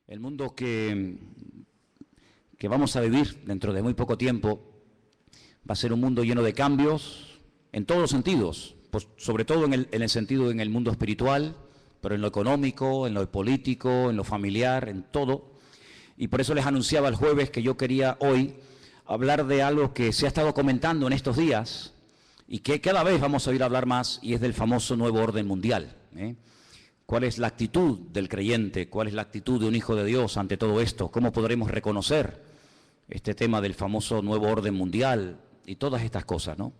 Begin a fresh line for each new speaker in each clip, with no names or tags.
El mundo que vamos a vivir dentro de muy poco tiempo va a ser un mundo lleno de cambios en todos los sentidos, pues sobre todo en el sentido en el mundo espiritual, pero en lo económico, en lo político, en lo familiar, en todo. Y por eso les anunciaba el jueves que yo quería hoy hablar de algo que se ha estado comentando en estos días y que cada vez vamos a oír hablar más, y es del famoso nuevo orden mundial, ¿eh? ¿Cuál es la actitud del creyente? ¿Cuál es la actitud de un hijo de Dios ante todo esto? ¿Cómo podremos reconocer este tema del famoso nuevo orden mundial y todas estas cosas, ¿no?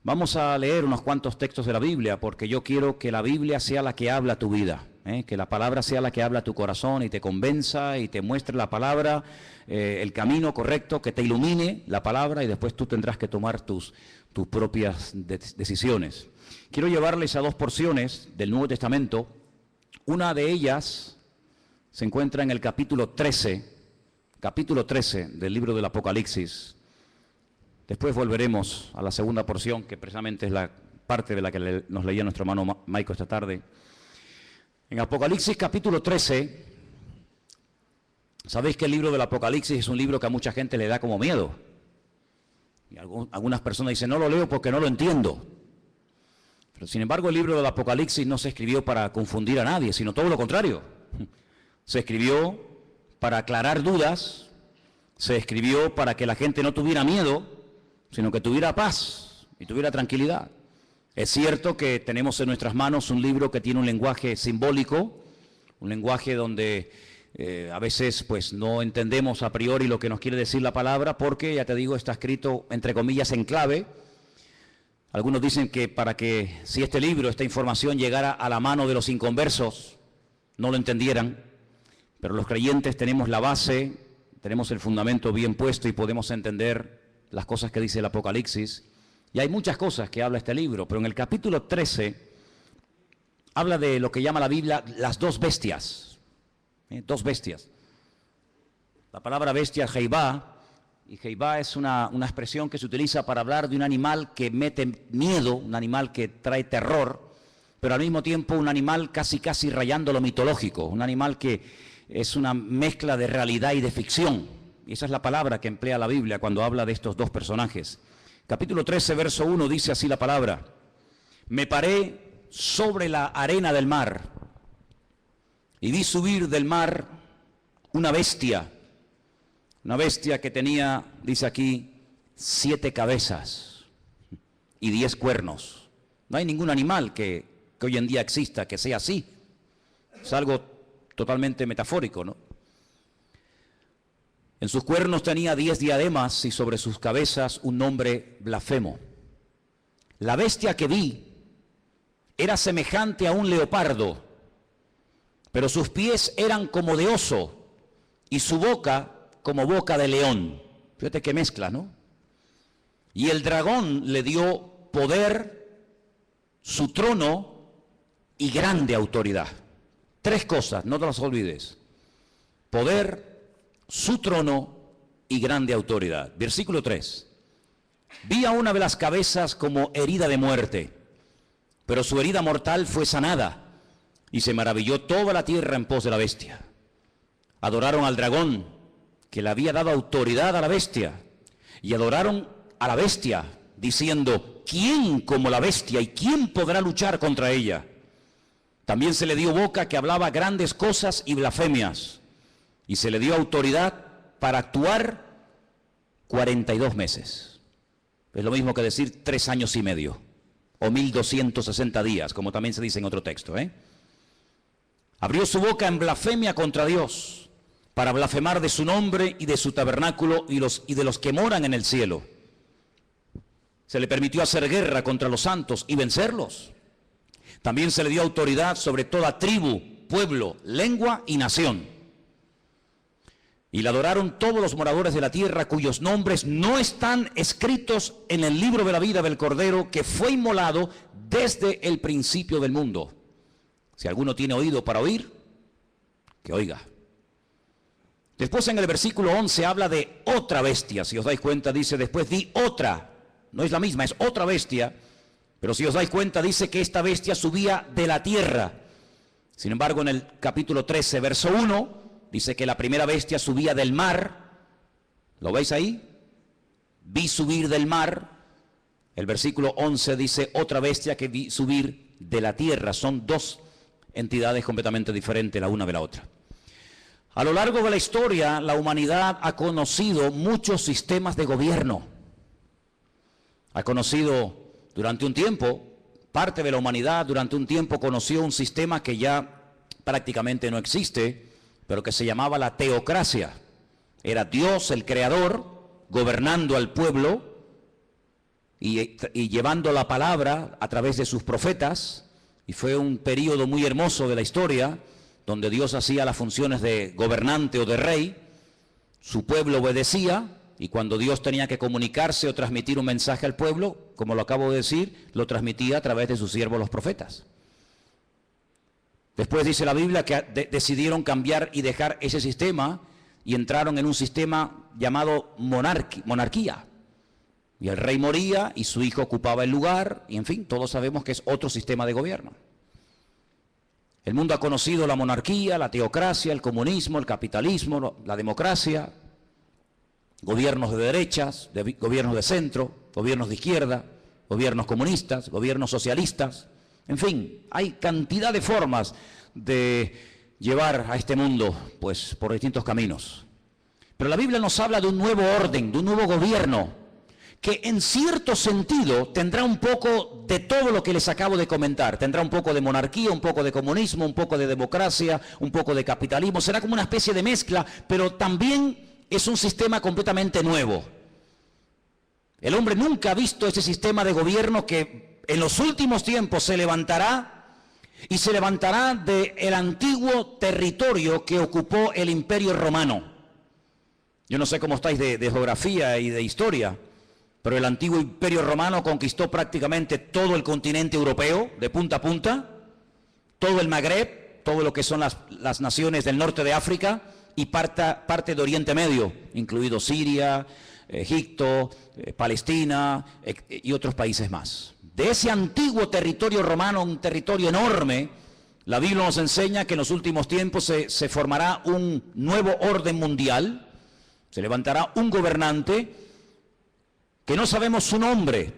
Vamos a leer unos cuantos textos de la Biblia, porque yo quiero que la Biblia sea la que habla tu vida, que la palabra sea la que habla tu corazón y te convenza y te muestre la palabra, el camino correcto, que te ilumine la palabra, y después tú tendrás que tomar tus propias decisiones. Quiero llevarles a dos porciones del Nuevo Testamento. Una de ellas se encuentra en el capítulo 13 del libro del Apocalipsis. Después volveremos a la segunda porción, que precisamente es la parte de la que nos leía nuestro hermano Maico esta tarde. En Apocalipsis capítulo 13, sabéis que el libro del Apocalipsis es un libro que a mucha gente le da como miedo. Y algunas personas dicen, no lo leo porque no lo entiendo. Pero sin embargo, el libro del Apocalipsis no se escribió para confundir a nadie, sino todo lo contrario. Se escribió para aclarar dudas, se escribió para que la gente no tuviera miedo, sino que tuviera paz y tuviera tranquilidad. Es cierto que tenemos en nuestras manos un libro que tiene un lenguaje simbólico, un lenguaje donde a veces pues no entendemos a priori lo que nos quiere decir la palabra, porque, ya te digo, está escrito entre comillas en clave. Algunos dicen que para que si este libro, esta información llegara a la mano de los inconversos, no lo entendieran, pero los creyentes tenemos la base, tenemos el fundamento bien puesto y podemos entender las cosas que dice el Apocalipsis. Y hay muchas cosas que habla este libro, pero en el capítulo 13 habla de lo que llama la Biblia las dos bestias. Dos bestias. La palabra bestia, Jehová, y Jehová es una expresión que se utiliza para hablar de un animal que mete miedo, un animal que trae terror, pero al mismo tiempo un animal casi rayando lo mitológico, un animal que es una mezcla de realidad y de ficción. Y esa es la palabra que emplea la Biblia cuando habla de estos dos personajes. Capítulo 13, verso 1, dice así la palabra: me paré sobre la arena del mar y vi subir del mar una bestia que tenía, dice aquí, 7 cabezas y 10 cuernos. No hay ningún animal que hoy en día exista que sea así. Es algo totalmente metafórico, ¿no? En sus cuernos tenía 10 diademas y sobre sus cabezas un nombre blasfemo. La bestia que vi era semejante a un leopardo, pero sus pies eran como de oso y su boca como boca de león. Fíjate qué mezcla, ¿no? Y el dragón le dio poder, su trono y grande autoridad. 3 cosas, no te las olvides: poder, su trono y grande autoridad. Versículo 3. Vi a una de las cabezas como herida de muerte, pero su herida mortal fue sanada, y se maravilló toda la tierra en pos de la bestia. Adoraron al dragón, que le había dado autoridad a la bestia, y adoraron a la bestia, diciendo: ¿quién como la bestia y quién podrá luchar contra ella? También se le dio boca que hablaba grandes cosas y blasfemias, y se le dio autoridad para actuar 42 meses. Es lo mismo que decir 3 años y medio, o 1260 días, como también se dice en otro texto, Abrió su boca en blasfemia contra Dios, para blasfemar de su nombre y de su tabernáculo y de los que moran en el cielo. Se le permitió hacer guerra contra los santos y vencerlos. También se le dio autoridad sobre toda tribu, pueblo, lengua y nación. Y le adoraron todos los moradores de la tierra, cuyos nombres no están escritos en el libro de la vida del Cordero, que fue inmolado desde el principio del mundo. Si alguno tiene oído para oír, que oiga. Después en el versículo 11 habla de otra bestia. Si os dais cuenta, dice: después vi otra. No es la misma, es otra bestia. Pero si os dais cuenta, dice que esta bestia subía de la tierra. Sin embargo, en el capítulo 13, verso 1, dice que la primera bestia subía del mar. ¿Lo veis ahí? Vi subir del mar. El versículo 11 dice otra bestia que vi subir de la tierra. Son dos entidades completamente diferentes la una de la otra. A lo largo de la historia, la humanidad ha conocido muchos sistemas de gobierno. Ha conocido durante un tiempo, parte de la humanidad durante un tiempo conoció un sistema que ya prácticamente no existe, pero que se llamaba la teocracia. Era Dios, el creador, gobernando al pueblo y llevando la palabra a través de sus profetas. Y fue un periodo muy hermoso de la historia, donde Dios hacía las funciones de gobernante o de rey, su pueblo obedecía, y cuando Dios tenía que comunicarse o transmitir un mensaje al pueblo, como lo acabo de decir, lo transmitía a través de sus siervos los profetas. Después dice la Biblia que decidieron cambiar y dejar ese sistema y entraron en un sistema llamado monarquía. Y el rey moría y su hijo ocupaba el lugar, y en fin, todos sabemos que es otro sistema de gobierno. El mundo ha conocido la monarquía, la teocracia, el comunismo, el capitalismo, la democracia, gobiernos de derechas, gobiernos de centro, gobiernos de izquierda, gobiernos comunistas, gobiernos socialistas. En fin, hay cantidad de formas de llevar a este mundo, pues, por distintos caminos. Pero la Biblia nos habla de un nuevo orden, de un nuevo gobierno, que en cierto sentido tendrá un poco de todo lo que les acabo de comentar. Tendrá un poco de monarquía, un poco de comunismo, un poco de democracia, un poco de capitalismo. Será como una especie de mezcla, pero también es un sistema completamente nuevo. El hombre nunca ha visto ese sistema de gobierno que en los últimos tiempos se levantará, y se levantará del antiguo territorio que ocupó el Imperio Romano. Yo no sé cómo estáis de geografía y de historia, pero el antiguo Imperio Romano conquistó prácticamente todo el continente europeo, de punta a punta, todo el Magreb, todo lo que son las naciones del norte de África y parte de Oriente Medio, incluido Siria, Egipto, Palestina y otros países más. De ese antiguo territorio romano, un territorio enorme, la Biblia nos enseña que en los últimos tiempos se formará un nuevo orden mundial, se levantará un gobernante que no sabemos su nombre,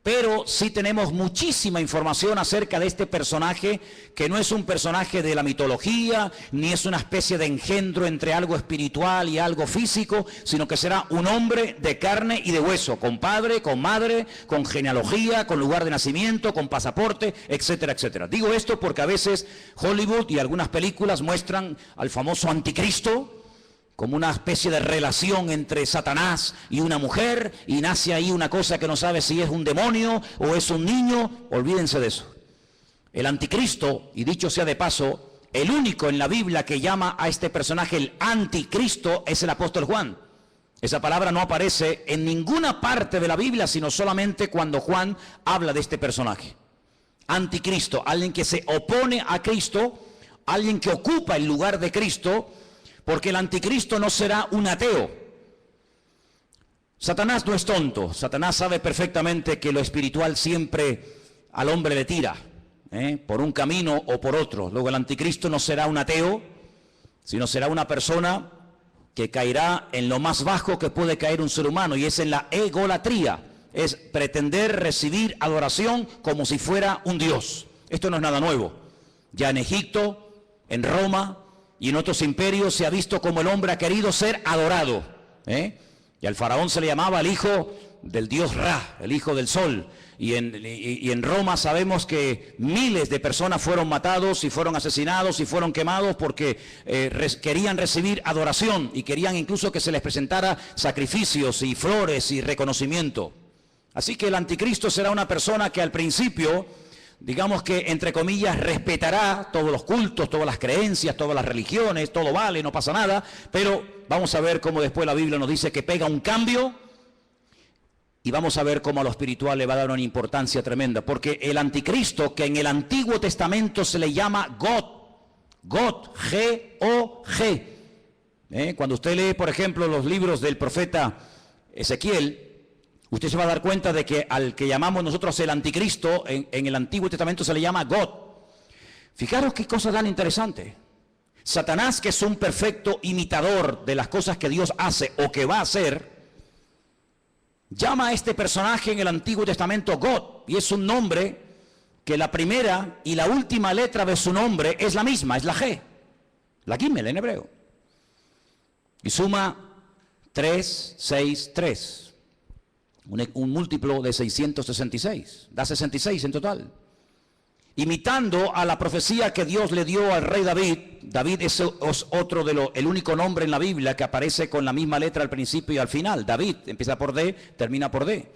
pero sí tenemos muchísima información acerca de este personaje, que no es un personaje de la mitología, ni es una especie de engendro entre algo espiritual y algo físico, sino que será un hombre de carne y de hueso, con padre, con madre, con genealogía, con lugar de nacimiento, con pasaporte, etcétera, etcétera. Digo esto porque a veces Hollywood y algunas películas muestran al famoso anticristo como una especie de relación entre Satanás y una mujer, y nace ahí una cosa que no sabe si es un demonio o es un niño. Olvídense de eso. El anticristo, y dicho sea de paso, el único en la Biblia que llama a este personaje el anticristo es el apóstol Juan. Esa palabra no aparece en ninguna parte de la Biblia, sino solamente cuando Juan habla de este personaje. Anticristo, alguien que se opone a Cristo, alguien que ocupa el lugar de Cristo, porque el anticristo no será un ateo. Satanás no es tonto. Satanás sabe perfectamente que lo espiritual siempre al hombre le tira, por un camino o por otro. Luego el anticristo no será un ateo, sino será una persona que caerá en lo más bajo que puede caer un ser humano, y es en la egolatría. Es pretender recibir adoración como si fuera un dios. Esto no es nada nuevo. Ya en Egipto, en Roma y en otros imperios se ha visto como el hombre ha querido ser adorado. Y al faraón se le llamaba el hijo del dios Ra, el hijo del sol. Y en Roma sabemos que miles de personas fueron matados y fueron asesinados y fueron quemados porque querían recibir adoración y querían incluso que se les presentara sacrificios y flores y reconocimiento. Así que el anticristo será una persona que al principio, digamos que, entre comillas, respetará todos los cultos, todas las creencias, todas las religiones, todo vale, no pasa nada, pero vamos a ver cómo después la Biblia nos dice que pega un cambio, y vamos a ver cómo a lo espiritual le va a dar una importancia tremenda, porque el anticristo, que en el Antiguo Testamento se le llama God, G-O-G. Cuando usted lee, por ejemplo, los libros del profeta Ezequiel, usted se va a dar cuenta de que al que llamamos nosotros el anticristo, en el Antiguo Testamento se le llama God. Fijaros qué cosa tan interesante. Satanás, que es un perfecto imitador de las cosas que Dios hace o que va a hacer, llama a este personaje en el Antiguo Testamento God, y es un nombre que la primera y la última letra de su nombre es la misma, es la G, la Gimel en hebreo. Y suma 3, 6, 3. Un múltiplo de 666, da 66 en total. Imitando a la profecía que Dios le dio al rey David. David es otro el único nombre en la Biblia que aparece con la misma letra al principio y al final. David empieza por D, termina por D.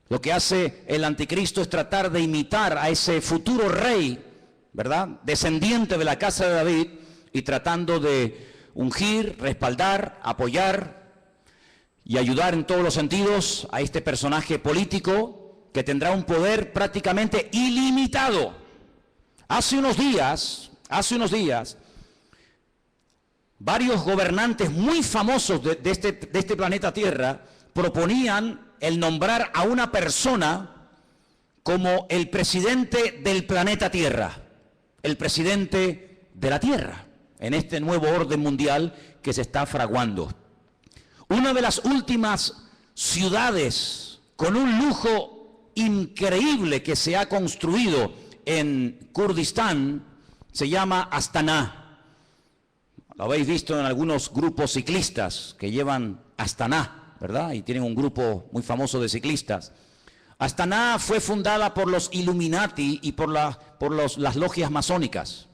Lo que hace el anticristo es tratar de imitar a ese futuro rey, ¿verdad?, descendiente de la casa de David, y tratando de ungir, respaldar, apoyar y ayudar en todos los sentidos a este personaje político que tendrá un poder prácticamente ilimitado. Hace unos días, varios gobernantes muy famosos de este planeta Tierra proponían el nombrar a una persona como el presidente del planeta Tierra, el presidente de la Tierra, en este nuevo orden mundial que se está fraguando. Una de las últimas ciudades con un lujo increíble que se ha construido en Kurdistán se llama Astana. Lo habéis visto en algunos grupos ciclistas que llevan Astana, ¿verdad? Y tienen un grupo muy famoso de ciclistas. Astana fue fundada por los Illuminati y por las logias masónicas.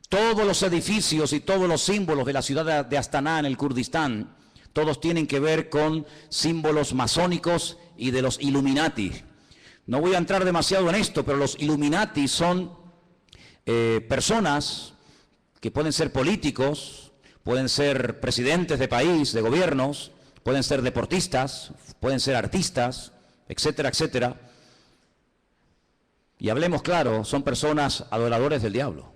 Todos los edificios y todos los símbolos de la ciudad de Astana en el Kurdistán, todos tienen que ver con símbolos masónicos y de los Illuminati. No voy a entrar demasiado en esto, pero los Illuminati son personas que pueden ser políticos, pueden ser presidentes de país, de gobiernos, pueden ser deportistas, pueden ser artistas, etcétera, etcétera. Y hablemos claro, son personas adoradores del diablo.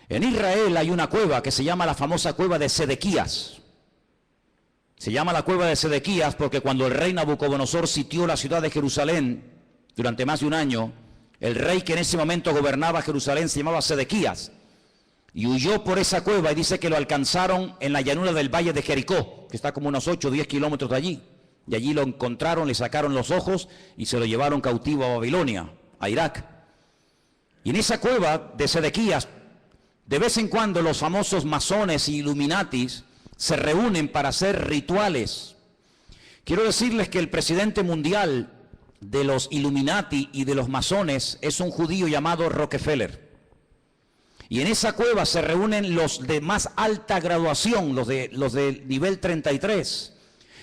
En Israel hay una cueva que se llama la famosa cueva de Sedequías. Se llama la cueva de Sedequías porque cuando el rey Nabucodonosor sitió la ciudad de Jerusalén durante más de un año, el rey que en ese momento gobernaba Jerusalén se llamaba Sedequías y huyó por esa cueva, y dice que lo alcanzaron en la llanura del valle de Jericó, que está como unos 8 o 10 kilómetros de allí. Y allí lo encontraron, le sacaron los ojos y se lo llevaron cautivo a Babilonia, a Irak. Y en esa cueva de Sedequías, de vez en cuando los famosos masones y Illuminatis se reúnen para hacer rituales. Quiero decirles que el presidente mundial de los Illuminati y de los masones es un judío llamado Rockefeller. Y en esa cueva se reúnen los de más alta graduación, los de nivel 33.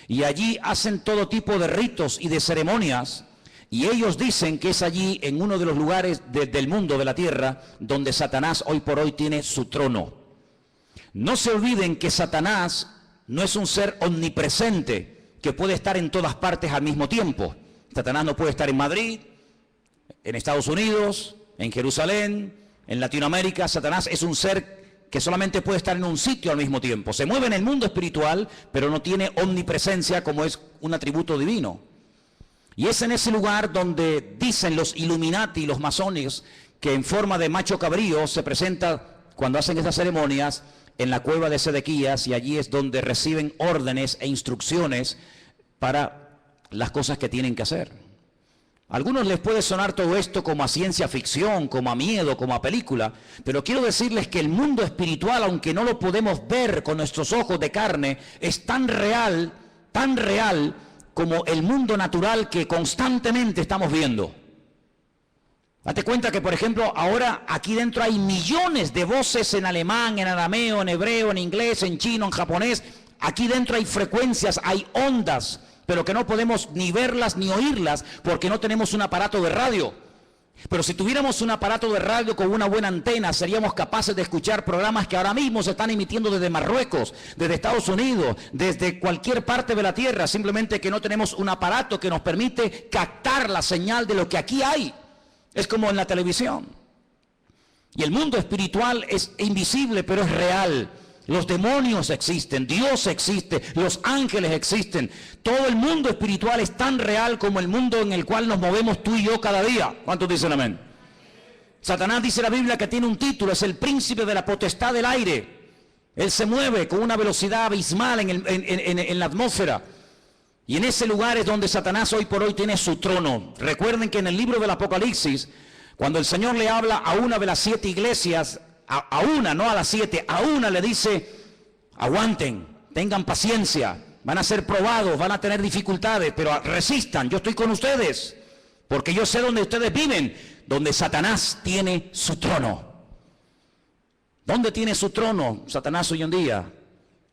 Y allí hacen todo tipo de ritos y de ceremonias. Y ellos dicen que es allí, en uno de los lugares del mundo, de la tierra, donde Satanás hoy por hoy tiene su trono. No se olviden que Satanás no es un ser omnipresente que puede estar en todas partes al mismo tiempo. Satanás no puede estar en Madrid, en Estados Unidos, en Jerusalén, en Latinoamérica. Satanás es un ser que solamente puede estar en un sitio al mismo tiempo. Se mueve en el mundo espiritual, pero no tiene omnipresencia como es un atributo divino. Y es en ese lugar donde dicen los Illuminati y los masones que en forma de macho cabrío se presenta cuando hacen esas ceremonias en la cueva de Sedequías, y allí es donde reciben órdenes e instrucciones para las cosas que tienen que hacer. A algunos les puede sonar todo esto como a ciencia ficción, como a miedo, como a película, pero quiero decirles que el mundo espiritual, aunque no lo podemos ver con nuestros ojos de carne, es tan real como el mundo natural que constantemente estamos viendo. Date cuenta que, por ejemplo, ahora aquí dentro hay millones de voces en alemán, en arameo, en hebreo, en inglés, en chino, en japonés. Aquí dentro hay frecuencias, hay ondas, pero que no podemos ni verlas ni oírlas porque no tenemos un aparato de radio. Pero si tuviéramos un aparato de radio con una buena antena, seríamos capaces de escuchar programas que ahora mismo se están emitiendo desde Marruecos, desde Estados Unidos, desde cualquier parte de la tierra, simplemente que no tenemos un aparato que nos permite captar la señal de lo que aquí hay. Es como en la televisión. Y el mundo espiritual es invisible, pero es real. Los demonios existen, Dios existe, los ángeles existen. Todo el mundo espiritual es tan real como el mundo en el cual nos movemos tú y yo cada día. ¿Cuántos dicen amén? Satanás, dice la Biblia, que tiene un título, es el príncipe de la potestad del aire. Él se mueve con una velocidad abismal en la atmósfera. Y en ese lugar es donde Satanás hoy por hoy tiene su trono. Recuerden que en el libro del Apocalipsis, cuando el Señor le habla a una de las 7 iglesias, a una, no a las 7, a una le dice, aguanten, tengan paciencia, van a ser probados, van a tener dificultades, pero resistan, yo estoy con ustedes, porque yo sé dónde ustedes viven, donde Satanás tiene su trono. ¿Dónde tiene su trono Satanás hoy en día?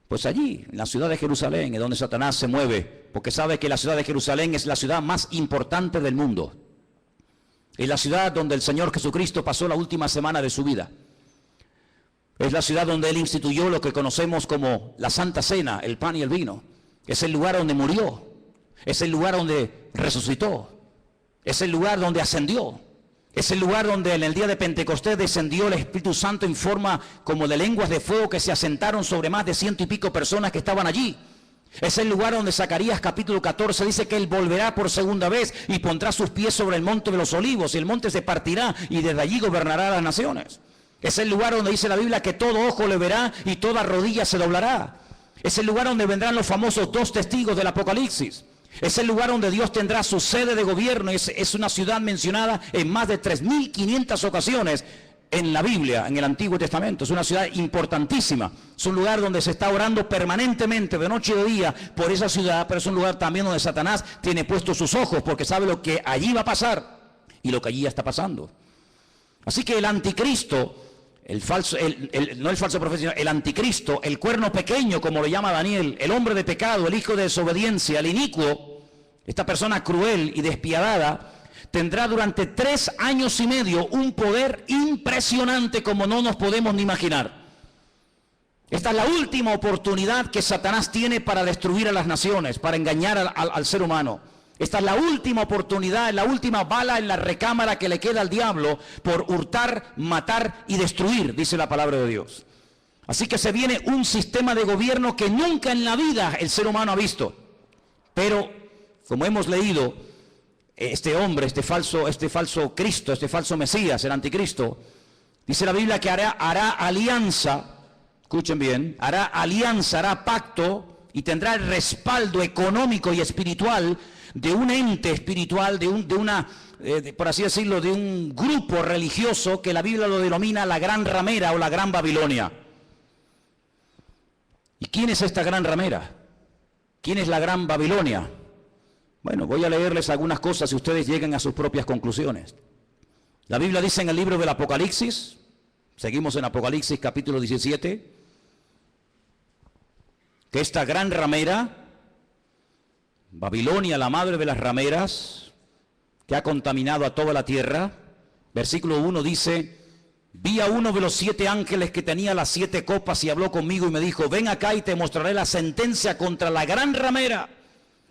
Pues allí, en la ciudad de Jerusalén, es donde Satanás se mueve, porque sabe que la ciudad de Jerusalén es la ciudad más importante del mundo. Es la ciudad donde el Señor Jesucristo pasó la última semana de su vida. Es la ciudad donde Él instituyó lo que conocemos como la Santa Cena, el pan y el vino. Es el lugar donde murió. Es el lugar donde resucitó. Es el lugar donde ascendió. Es el lugar donde en el día de Pentecostés descendió el Espíritu Santo en forma como de lenguas de fuego que se asentaron sobre más de 100 y pico personas que estaban allí. Es el lugar donde Zacarías capítulo 14 dice que Él volverá por segunda vez y pondrá sus pies sobre el monte de los olivos y el monte se partirá y desde allí gobernará a las naciones. Es el lugar donde dice la Biblia que todo ojo le verá y toda rodilla se doblará. Es el lugar donde vendrán los famosos 2 testigos del Apocalipsis. Es el lugar donde Dios tendrá su sede de gobierno. Es una ciudad mencionada en más de 3.500 ocasiones en la Biblia, en el Antiguo Testamento. Es una ciudad importantísima. Es un lugar donde se está orando permanentemente, de noche y de día, por esa ciudad, pero es un lugar también donde Satanás tiene puestos sus ojos, porque sabe lo que allí va a pasar y lo que allí ya está pasando. Así que el anticristo, no el falso profeta, sino el anticristo, el cuerno pequeño, como lo llama Daniel, el hombre de pecado, el hijo de desobediencia, el inicuo, esta persona cruel y despiadada, tendrá durante 3 años y medio un poder impresionante como no nos podemos ni imaginar. Esta es la última oportunidad que Satanás tiene para destruir a las naciones, para engañar al ser humano. Esta es la última oportunidad, la última bala en la recámara que le queda al diablo por hurtar, matar y destruir, dice la palabra de Dios. Así que se viene un sistema de gobierno que nunca en la vida el ser humano ha visto. Pero, como hemos leído, este hombre, este falso Cristo, este falso Mesías, el anticristo, dice la Biblia que hará alianza, escuchen bien, hará alianza, hará pacto y tendrá el respaldo económico y espiritual de un ente espiritual, por así decirlo, de un grupo religioso que la Biblia lo denomina la Gran Ramera o la Gran Babilonia. ¿Y quién es esta Gran Ramera? ¿Quién es la Gran Babilonia? Bueno, voy a leerles algunas cosas y ustedes lleguen a sus propias conclusiones. La Biblia dice en el libro del Apocalipsis, seguimos en Apocalipsis capítulo 17, que esta gran ramera, Babilonia, la madre de las rameras, que ha contaminado a toda la tierra, versículo 1 dice, vi a uno de los 7 ángeles que tenía las 7 copas y habló conmigo y me dijo, ven acá y te mostraré la sentencia contra la gran ramera,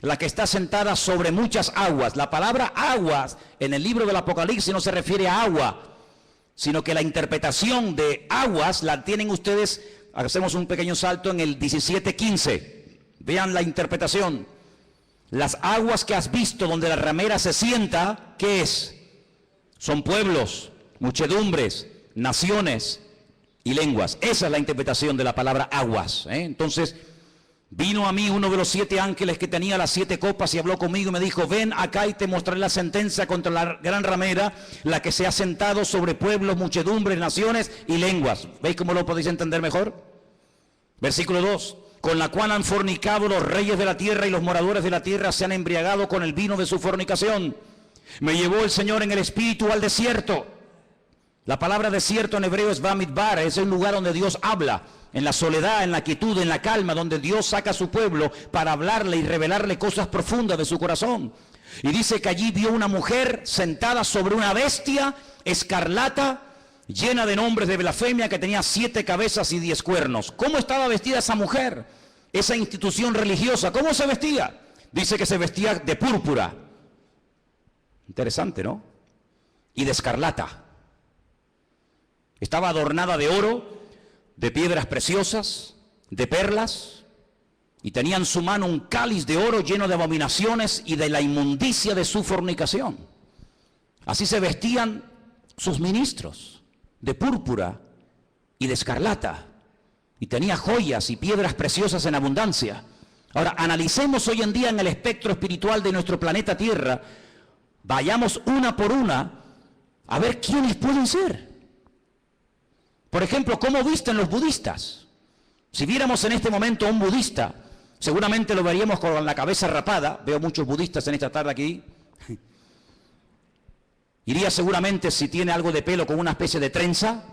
la que está sentada sobre muchas aguas. La palabra aguas en el libro del Apocalipsis no se refiere a agua, sino que la interpretación de aguas la tienen ustedes, hacemos un pequeño salto en el 17:15. Vean la interpretación. Las aguas que has visto donde la ramera se sienta, ¿qué es? Son pueblos, muchedumbres, naciones y lenguas. Esa es la interpretación de la palabra aguas. Entonces, vino a mí uno de los 7 ángeles que tenía las 7 copas y habló conmigo y me dijo, ven acá y te mostraré la sentencia contra la gran ramera, la que se ha sentado sobre pueblos, muchedumbres, naciones y lenguas. ¿Veis cómo lo podéis entender mejor? Versículo 2. Con la cual han fornicado los reyes de la tierra y los moradores de la tierra se han embriagado con el vino de su fornicación. Me llevó el Señor en el espíritu al desierto. La palabra desierto en hebreo es Bamidbar, es el lugar donde Dios habla, en la soledad, en la quietud, en la calma, donde Dios saca a su pueblo para hablarle y revelarle cosas profundas de su corazón. Y dice que allí vio una mujer sentada sobre una bestia escarlata, llena de nombres de blasfemia, que tenía 7 cabezas y 10 cuernos. ¿Cómo estaba vestida esa mujer? Esa institución religiosa, ¿cómo se vestía? Dice que se vestía de púrpura. Interesante, ¿no? Y de escarlata. Estaba adornada de oro, de piedras preciosas, de perlas, y tenía en su mano un cáliz de oro lleno de abominaciones y de la inmundicia de su fornicación. Así se vestían sus ministros de púrpura y de escarlata, y tenía joyas y piedras preciosas en abundancia. Ahora, analicemos hoy en día en el espectro espiritual de nuestro planeta Tierra, vayamos una por una a ver quiénes pueden ser. Por ejemplo, ¿cómo visten los budistas? Si viéramos en este momento a un budista, seguramente lo veríamos con la cabeza rapada. Veo muchos budistas en esta tarde aquí. Iría seguramente, si tiene algo de pelo, con una especie de trenza.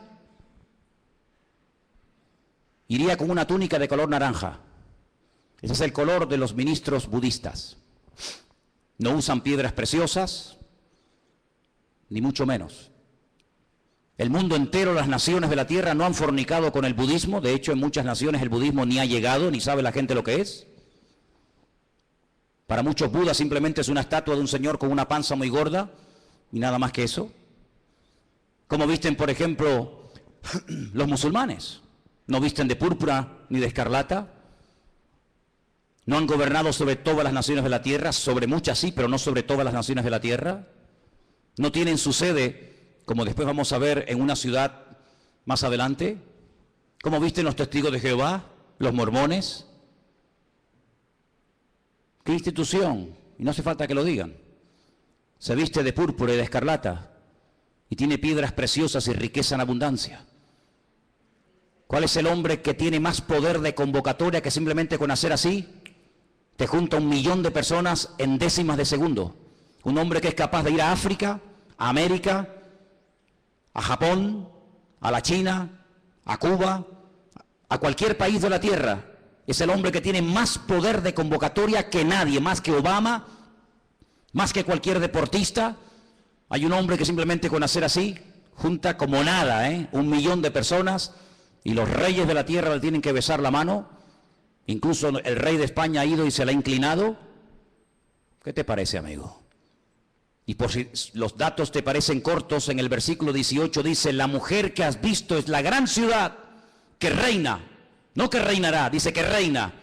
Iría con una túnica de color naranja. Ese es el color de los ministros budistas. No usan piedras preciosas, ni mucho menos. El mundo entero, las naciones de la tierra no han fornicado con el budismo. De hecho, en muchas naciones el budismo ni ha llegado, ni sabe la gente lo que es. Para muchos, Buda simplemente es una estatua de un señor con una panza muy gorda y nada más que eso. ¿Cómo visten, por ejemplo, los musulmanes? No visten de púrpura ni de escarlata. No han gobernado sobre todas las naciones de la tierra, sobre muchas sí, pero no sobre todas las naciones de la tierra. No tienen su sede, como después vamos a ver, en una ciudad más adelante. ¿Cómo visten los testigos de Jehová, los mormones? ¿Qué institución? Y no hace falta que lo digan. Se viste de púrpura y de escarlata y tiene piedras preciosas y riqueza en abundancia. ¿Cuál es el hombre que tiene más poder de convocatoria que simplemente con hacer así te junta 1 millón de personas en décimas de segundo? Un hombre que es capaz de ir a África, a América, a Japón, a la China, a Cuba, a cualquier país de la tierra. Es el hombre que tiene más poder de convocatoria que nadie, más que Obama, más que cualquier deportista. Hay un hombre que simplemente con hacer así junta como nada, 1 millón de personas, y los reyes de la tierra le tienen que besar la mano. Incluso el rey de España ha ido y se le ha inclinado. ¿Qué te parece, amigo? Y por si los datos te parecen cortos, en el versículo 18 dice: la mujer que has visto es la gran ciudad que reina, no que reinará, dice que reina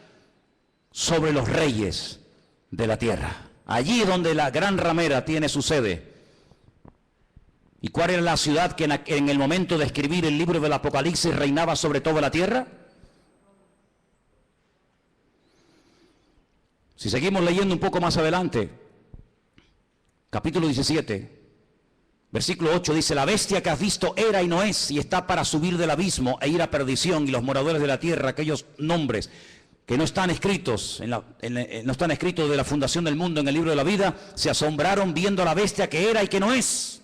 sobre los reyes de la tierra. Allí donde la gran ramera tiene su sede. ¿Y cuál era la ciudad que en el momento de escribir el libro del Apocalipsis reinaba sobre toda la tierra? Si seguimos leyendo un poco más adelante, capítulo 17, versículo 8 dice: la bestia que has visto era y no es, y está para subir del abismo e ir a perdición, y los moradores de la tierra, aquellos nombres que no están escritos, no están escritos de la fundación del mundo en el libro de la vida, se asombraron viendo a la bestia que era y que no es.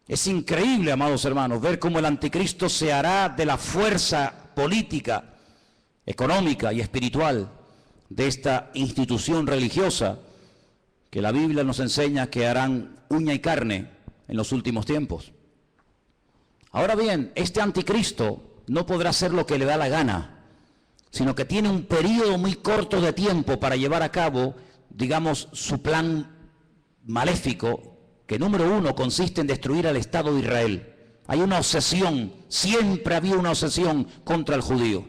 Es increíble, amados hermanos, ver cómo el anticristo se hará de la fuerza política, económica y espiritual de esta institución religiosa que la Biblia nos enseña que harán uña y carne en los últimos tiempos. Ahora bien, este anticristo no podrá hacer lo que le da la gana, sino que tiene un periodo muy corto de tiempo para llevar a cabo, digamos, su plan maléfico, que número 1 consiste en destruir al Estado de Israel. Hay una obsesión, siempre había una obsesión contra el judío.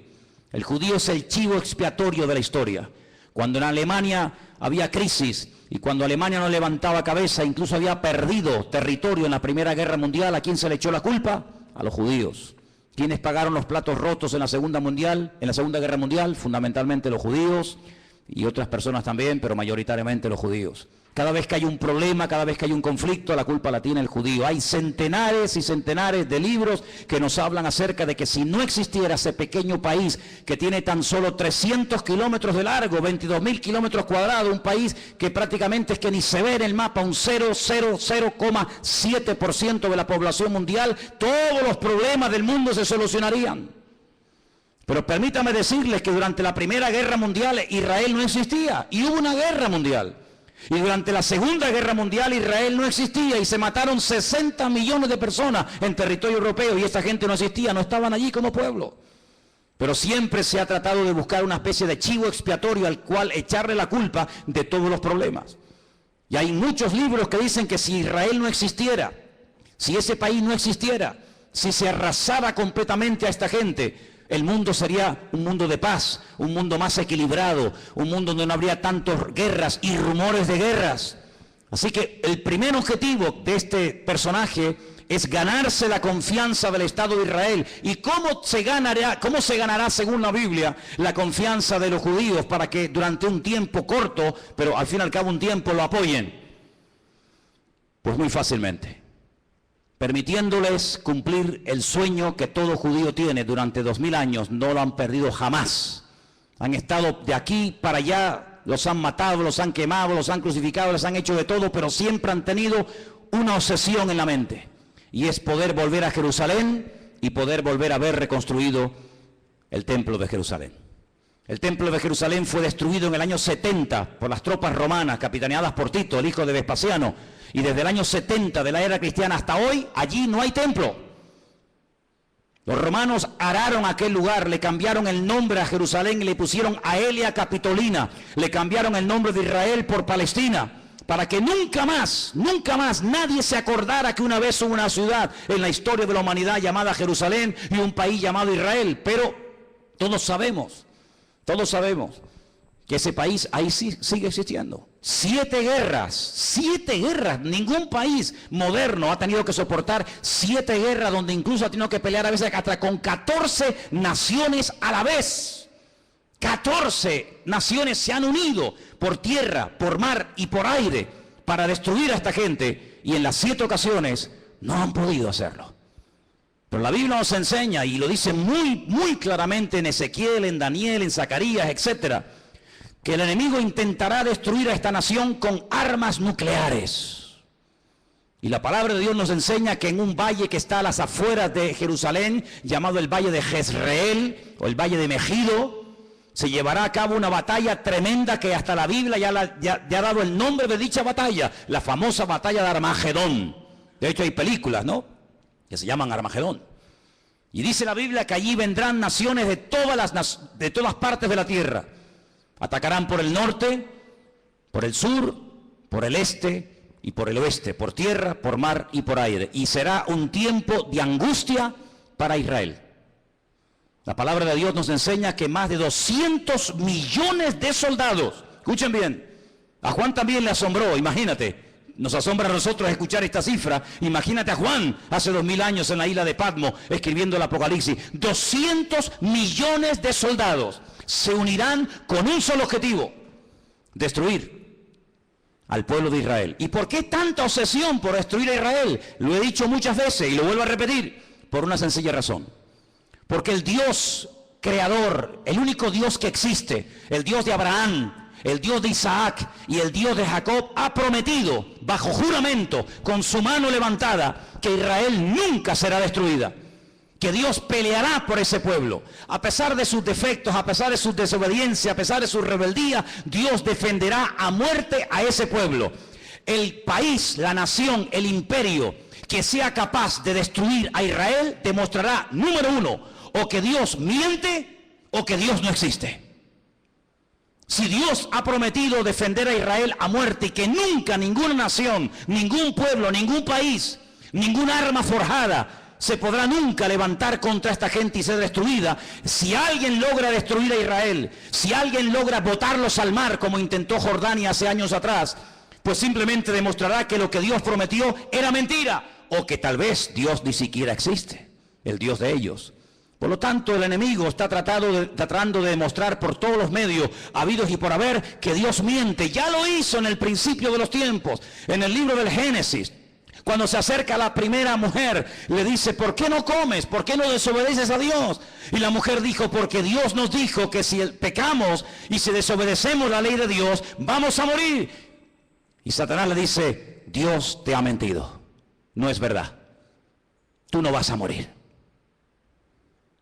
El judío es el chivo expiatorio de la historia. Cuando en Alemania había crisis y cuando Alemania no levantaba cabeza, incluso había perdido territorio en la Primera Guerra Mundial, ¿a quién se le echó la culpa? A los judíos. ¿Quiénes pagaron los platos rotos en la Segunda Guerra Mundial? Fundamentalmente los judíos y otras personas también, pero mayoritariamente los judíos. Cada vez que hay un problema, cada vez que hay un conflicto, la culpa la tiene el judío. Hay centenares y centenares de libros que nos hablan acerca de que si no existiera ese pequeño país que tiene tan solo 300 kilómetros de largo, 22.000 kilómetros cuadrados, un país que prácticamente es que ni se ve en el mapa, un 0,7% de la población mundial, todos los problemas del mundo se solucionarían. Pero permítame decirles que durante la Primera Guerra Mundial Israel no existía y hubo una guerra mundial. Y durante la Segunda Guerra Mundial Israel no existía y se mataron 60 millones de personas en territorio europeo y esa gente no existía, no estaban allí como pueblo. Pero siempre se ha tratado de buscar una especie de chivo expiatorio al cual echarle la culpa de todos los problemas. Y hay muchos libros que dicen que si Israel no existiera, si ese país no existiera, si se arrasara completamente a esta gente, el mundo sería un mundo de paz, un mundo más equilibrado, un mundo donde no habría tantas guerras y rumores de guerras. Así que el primer objetivo de este personaje es ganarse la confianza del Estado de Israel. ¿Y cómo se ganará según la Biblia la confianza de los judíos para que durante un tiempo corto, pero al fin y al cabo un tiempo, lo apoyen? Pues muy fácilmente, permitiéndoles cumplir el sueño que todo judío tiene durante 2000 años. No lo han perdido jamás. Han estado de aquí para allá, los han matado, los han quemado, los han crucificado, les han hecho de todo, pero siempre han tenido una obsesión en la mente, y es poder volver a Jerusalén y poder volver a ver reconstruido el templo de Jerusalén. El templo de Jerusalén fue destruido en el año 70 por las tropas romanas capitaneadas por Tito, el hijo de Vespasiano, y desde el año 70 de la era cristiana hasta hoy, allí no hay templo. Los romanos araron aquel lugar, le cambiaron el nombre a Jerusalén y le pusieron Aelia Capitolina, le cambiaron el nombre de Israel por Palestina, para que nunca más nadie se acordara que una vez hubo una ciudad en la historia de la humanidad llamada Jerusalén y un país llamado Israel. Pero todos sabemos que ese país ahí sí sigue existiendo. 7 guerras, ningún país moderno ha tenido que soportar 7 guerras, donde incluso ha tenido que pelear a veces hasta con 14 naciones a la vez. 14 naciones se han unido por tierra, por mar y por aire para destruir a esta gente, y en las 7 ocasiones no han podido hacerlo. Pero la Biblia nos enseña, y lo dice muy claramente en Ezequiel, en Daniel, en Zacarías, etcétera, que el enemigo intentará destruir a esta nación con armas nucleares. Y la palabra de Dios nos enseña que en un valle que está a las afueras de Jerusalén, llamado el Valle de Jezreel, o el Valle de Megido, se llevará a cabo una batalla tremenda que hasta la Biblia ya ha dado el nombre de dicha batalla, la famosa batalla de Armagedón. De hecho hay películas, ¿no?, que se llaman Armagedón. Y dice la Biblia que allí vendrán naciones de todas partes de la tierra. Atacarán por el norte, por el sur, por el este y por el oeste, por tierra, por mar y por aire. Y será un tiempo de angustia para Israel. La palabra de Dios nos enseña que más de 200 millones de soldados, escuchen bien, a Juan también le asombró, imagínate, nos asombra a nosotros escuchar esta cifra. Imagínate a Juan hace 2000 años en la isla de Patmos escribiendo el Apocalipsis. 200 millones de soldados se unirán con un solo objetivo: destruir al pueblo de Israel. ¿Y por qué tanta obsesión por destruir a Israel? Lo he dicho muchas veces y lo vuelvo a repetir, por una sencilla razón. Porque el Dios creador, el único Dios que existe, el Dios de Abraham, el Dios de Isaac y el Dios de Jacob, ha prometido bajo juramento, con su mano levantada, que Israel nunca será destruida, que Dios peleará por ese pueblo. A pesar de sus defectos, a pesar de su desobediencia, a pesar de su rebeldía, Dios defenderá a muerte a ese pueblo. El país, la nación, el imperio que sea capaz de destruir a Israel demostrará, número 1, o que Dios miente o que Dios no existe. Si Dios ha prometido defender a Israel a muerte y que nunca ninguna nación, ningún pueblo, ningún país, ninguna arma forjada se podrá nunca levantar contra esta gente y ser destruida, si alguien logra destruir a Israel, si alguien logra botarlos al mar como intentó Jordania hace años atrás, pues simplemente demostrará que lo que Dios prometió era mentira, o que tal vez Dios ni siquiera existe, el Dios de ellos. Por lo tanto, el enemigo está tratando de demostrar por todos los medios habidos y por haber que Dios miente. Ya lo hizo en el principio de los tiempos, en el libro del Génesis. Cuando se acerca a la primera mujer, le dice: ¿por qué no comes? ¿Por qué no desobedeces a Dios? Y la mujer dijo: porque Dios nos dijo que si pecamos y si desobedecemos la ley de Dios, vamos a morir. Y Satanás le dice: Dios te ha mentido, no es verdad, tú no vas a morir.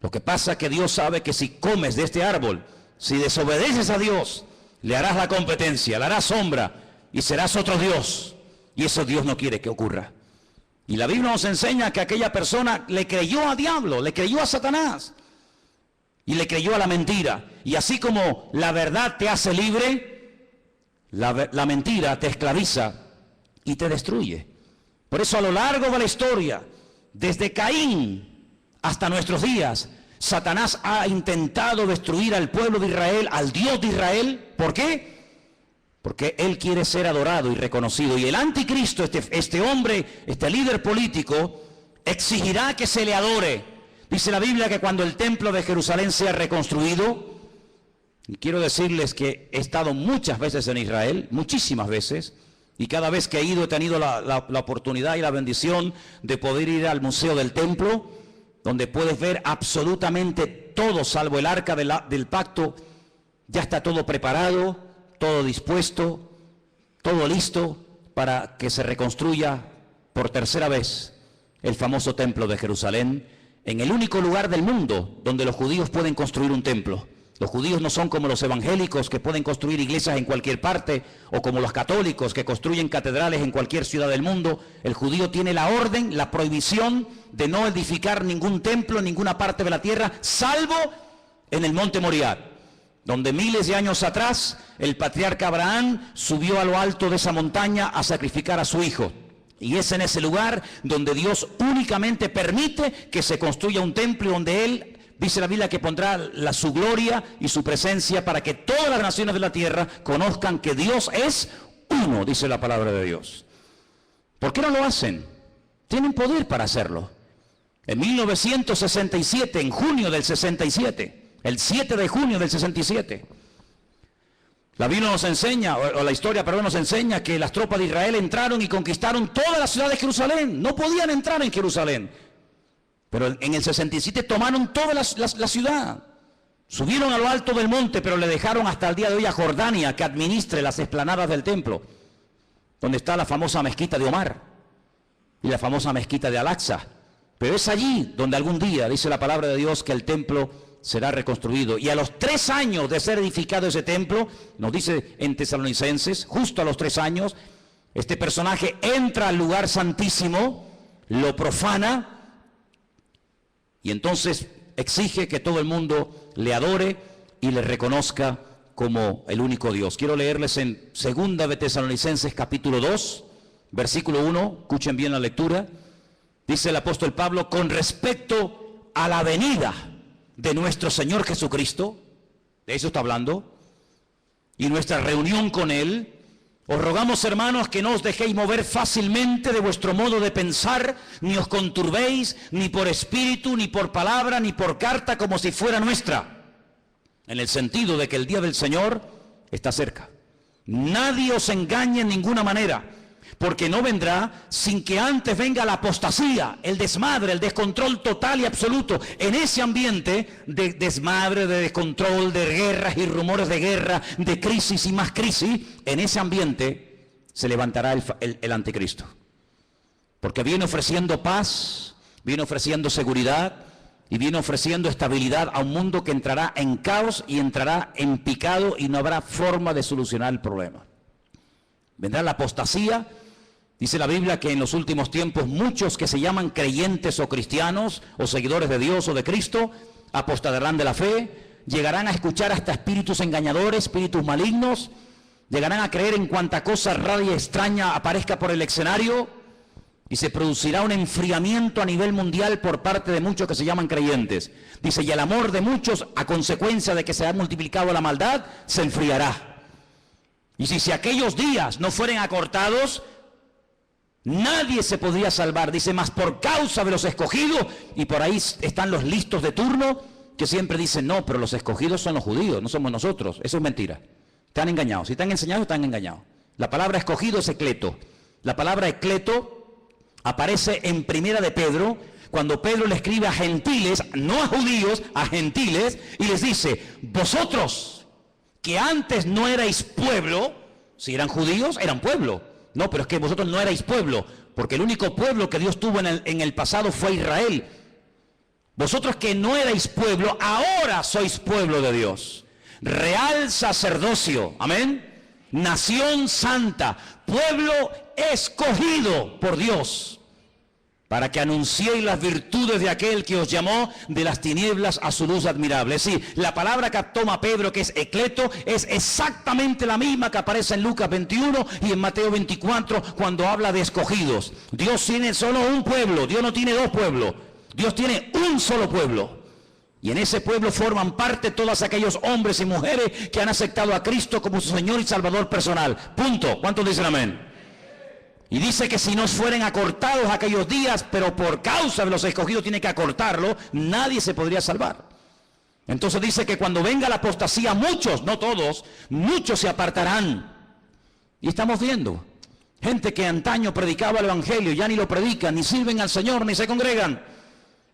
Lo que pasa es que Dios sabe que si comes de este árbol, si desobedeces a Dios, le harás la competencia, le harás sombra y serás otro Dios. Y eso Dios no quiere que ocurra. Y la Biblia nos enseña que aquella persona le creyó al diablo, le creyó a Satanás y le creyó a la mentira. Y así como la verdad te hace libre, la mentira te esclaviza y te destruye. Por eso a lo largo de la historia, desde Caín hasta nuestros días, Satanás ha intentado destruir al pueblo de Israel, al Dios de Israel. ¿Por qué? Porque él quiere ser adorado y reconocido. Y el anticristo, este hombre, este líder político, exigirá que se le adore. Dice la Biblia que cuando el templo de Jerusalén sea reconstruido, y quiero decirles que he estado muchas veces en Israel, muchísimas veces, y cada vez que he ido he tenido la oportunidad y la bendición de poder ir al Museo del Templo, donde puedes ver absolutamente todo, salvo el arca del pacto. Ya está todo preparado, todo dispuesto, todo listo para que se reconstruya por tercera vez el famoso templo de Jerusalén, en el único lugar del mundo donde los judíos pueden construir un templo. Los judíos no son como los evangélicos que pueden construir iglesias en cualquier parte, o como los católicos que construyen catedrales en cualquier ciudad del mundo. El judío tiene la orden, la prohibición de no edificar ningún templo en ninguna parte de la tierra, salvo en el monte Moriah, donde miles de años atrás el patriarca Abraham subió a lo alto de esa montaña a sacrificar a su hijo. Y es en ese lugar donde Dios únicamente permite que se construya un templo, donde Él, dice la Biblia, que pondrá su gloria y su presencia para que todas las naciones de la tierra conozcan que Dios es uno, dice la palabra de Dios. ¿Por qué no lo hacen? Tienen poder para hacerlo. En 1967, en junio del 67, el 7 de junio del 67, la Biblia nos enseña, o la historia, perdón, nos enseña que las tropas de Israel entraron y conquistaron toda la ciudad de Jerusalén. No podían entrar en Jerusalén, pero en el 67 tomaron toda la ciudad. Subieron a lo alto del monte, pero le dejaron hasta el día de hoy a Jordania que administre las explanadas del templo, donde está la famosa mezquita de Omar y la famosa mezquita de Al-Aqsa. Pero es allí donde algún día, dice la palabra de Dios, que el templo será reconstruido. Y a los 3 años de ser edificado ese templo, nos dice en Tesalonicenses, justo a los 3 años, este personaje entra al lugar santísimo, lo profana, y entonces exige que todo el mundo le adore y le reconozca como el único Dios. Quiero leerles en 2 de Tesalonicenses capítulo 2, versículo 1, escuchen bien la lectura. Dice el apóstol Pablo: con respecto a la venida de nuestro Señor Jesucristo, de eso está hablando, y nuestra reunión con Él, os rogamos, hermanos, que no os dejéis mover fácilmente de vuestro modo de pensar, ni os conturbéis, ni por espíritu, ni por palabra, ni por carta, como si fuera nuestra, en el sentido de que el día del Señor está cerca. Nadie os engañe en ninguna manera, porque no vendrá sin que antes venga la apostasía, el desmadre, el descontrol total y absoluto. En ese ambiente de desmadre, de descontrol, de guerras y rumores de guerra, de crisis y más crisis, en ese ambiente se levantará el anticristo. Porque viene ofreciendo paz, viene ofreciendo seguridad y viene ofreciendo estabilidad a un mundo que entrará en caos y entrará en picado y no habrá forma de solucionar el problema. Vendrá la apostasía. Dice la Biblia que en los últimos tiempos muchos que se llaman creyentes o cristianos o seguidores de Dios o de Cristo apostatarán de la fe, llegarán a escuchar hasta espíritus engañadores, espíritus malignos, llegarán a creer en cuanta cosa rara y extraña aparezca por el escenario, y se producirá un enfriamiento a nivel mundial por parte de muchos que se llaman creyentes. Dice, y el amor de muchos, a consecuencia de que se ha multiplicado la maldad, se enfriará. Y si aquellos días no fueren acortados, nadie se podría salvar. Dice, más por causa de los escogidos, y por ahí están los listos de turno que siempre dicen, no, pero los escogidos son los judíos, no somos nosotros. Eso es mentira. Están engañados. Si están enseñados, están engañados. La palabra escogido es ecleto. La palabra ecleto aparece en Primera de Pedro, cuando Pedro le escribe a gentiles, no a judíos, a gentiles, y les dice, vosotros que antes no erais pueblo, si eran judíos, eran pueblo. No, pero es que vosotros no erais pueblo, porque el único pueblo que Dios tuvo en el pasado fue Israel. Vosotros que no erais pueblo, ahora sois pueblo de Dios. Real sacerdocio, amén. Nación santa, pueblo escogido por Dios, para que anunciéis las virtudes de aquel que os llamó de las tinieblas a su luz admirable. Es decir, la palabra que toma Pedro, que es ecleto, es exactamente la misma que aparece en Lucas 21 y en Mateo 24, cuando habla de escogidos. Dios tiene solo un pueblo, Dios no tiene dos pueblos, Dios tiene un solo pueblo. Y en ese pueblo forman parte todos aquellos hombres y mujeres que han aceptado a Cristo como su Señor y Salvador personal. Punto. ¿Cuántos dicen amén? Y dice que si no fueren acortados aquellos días, pero por causa de los escogidos tiene que acortarlo, nadie se podría salvar. Entonces dice que cuando venga la apostasía, muchos, no todos, muchos se apartarán. Y estamos viendo gente que antaño predicaba el evangelio, ya ni lo predican, ni sirven al Señor, ni se congregan.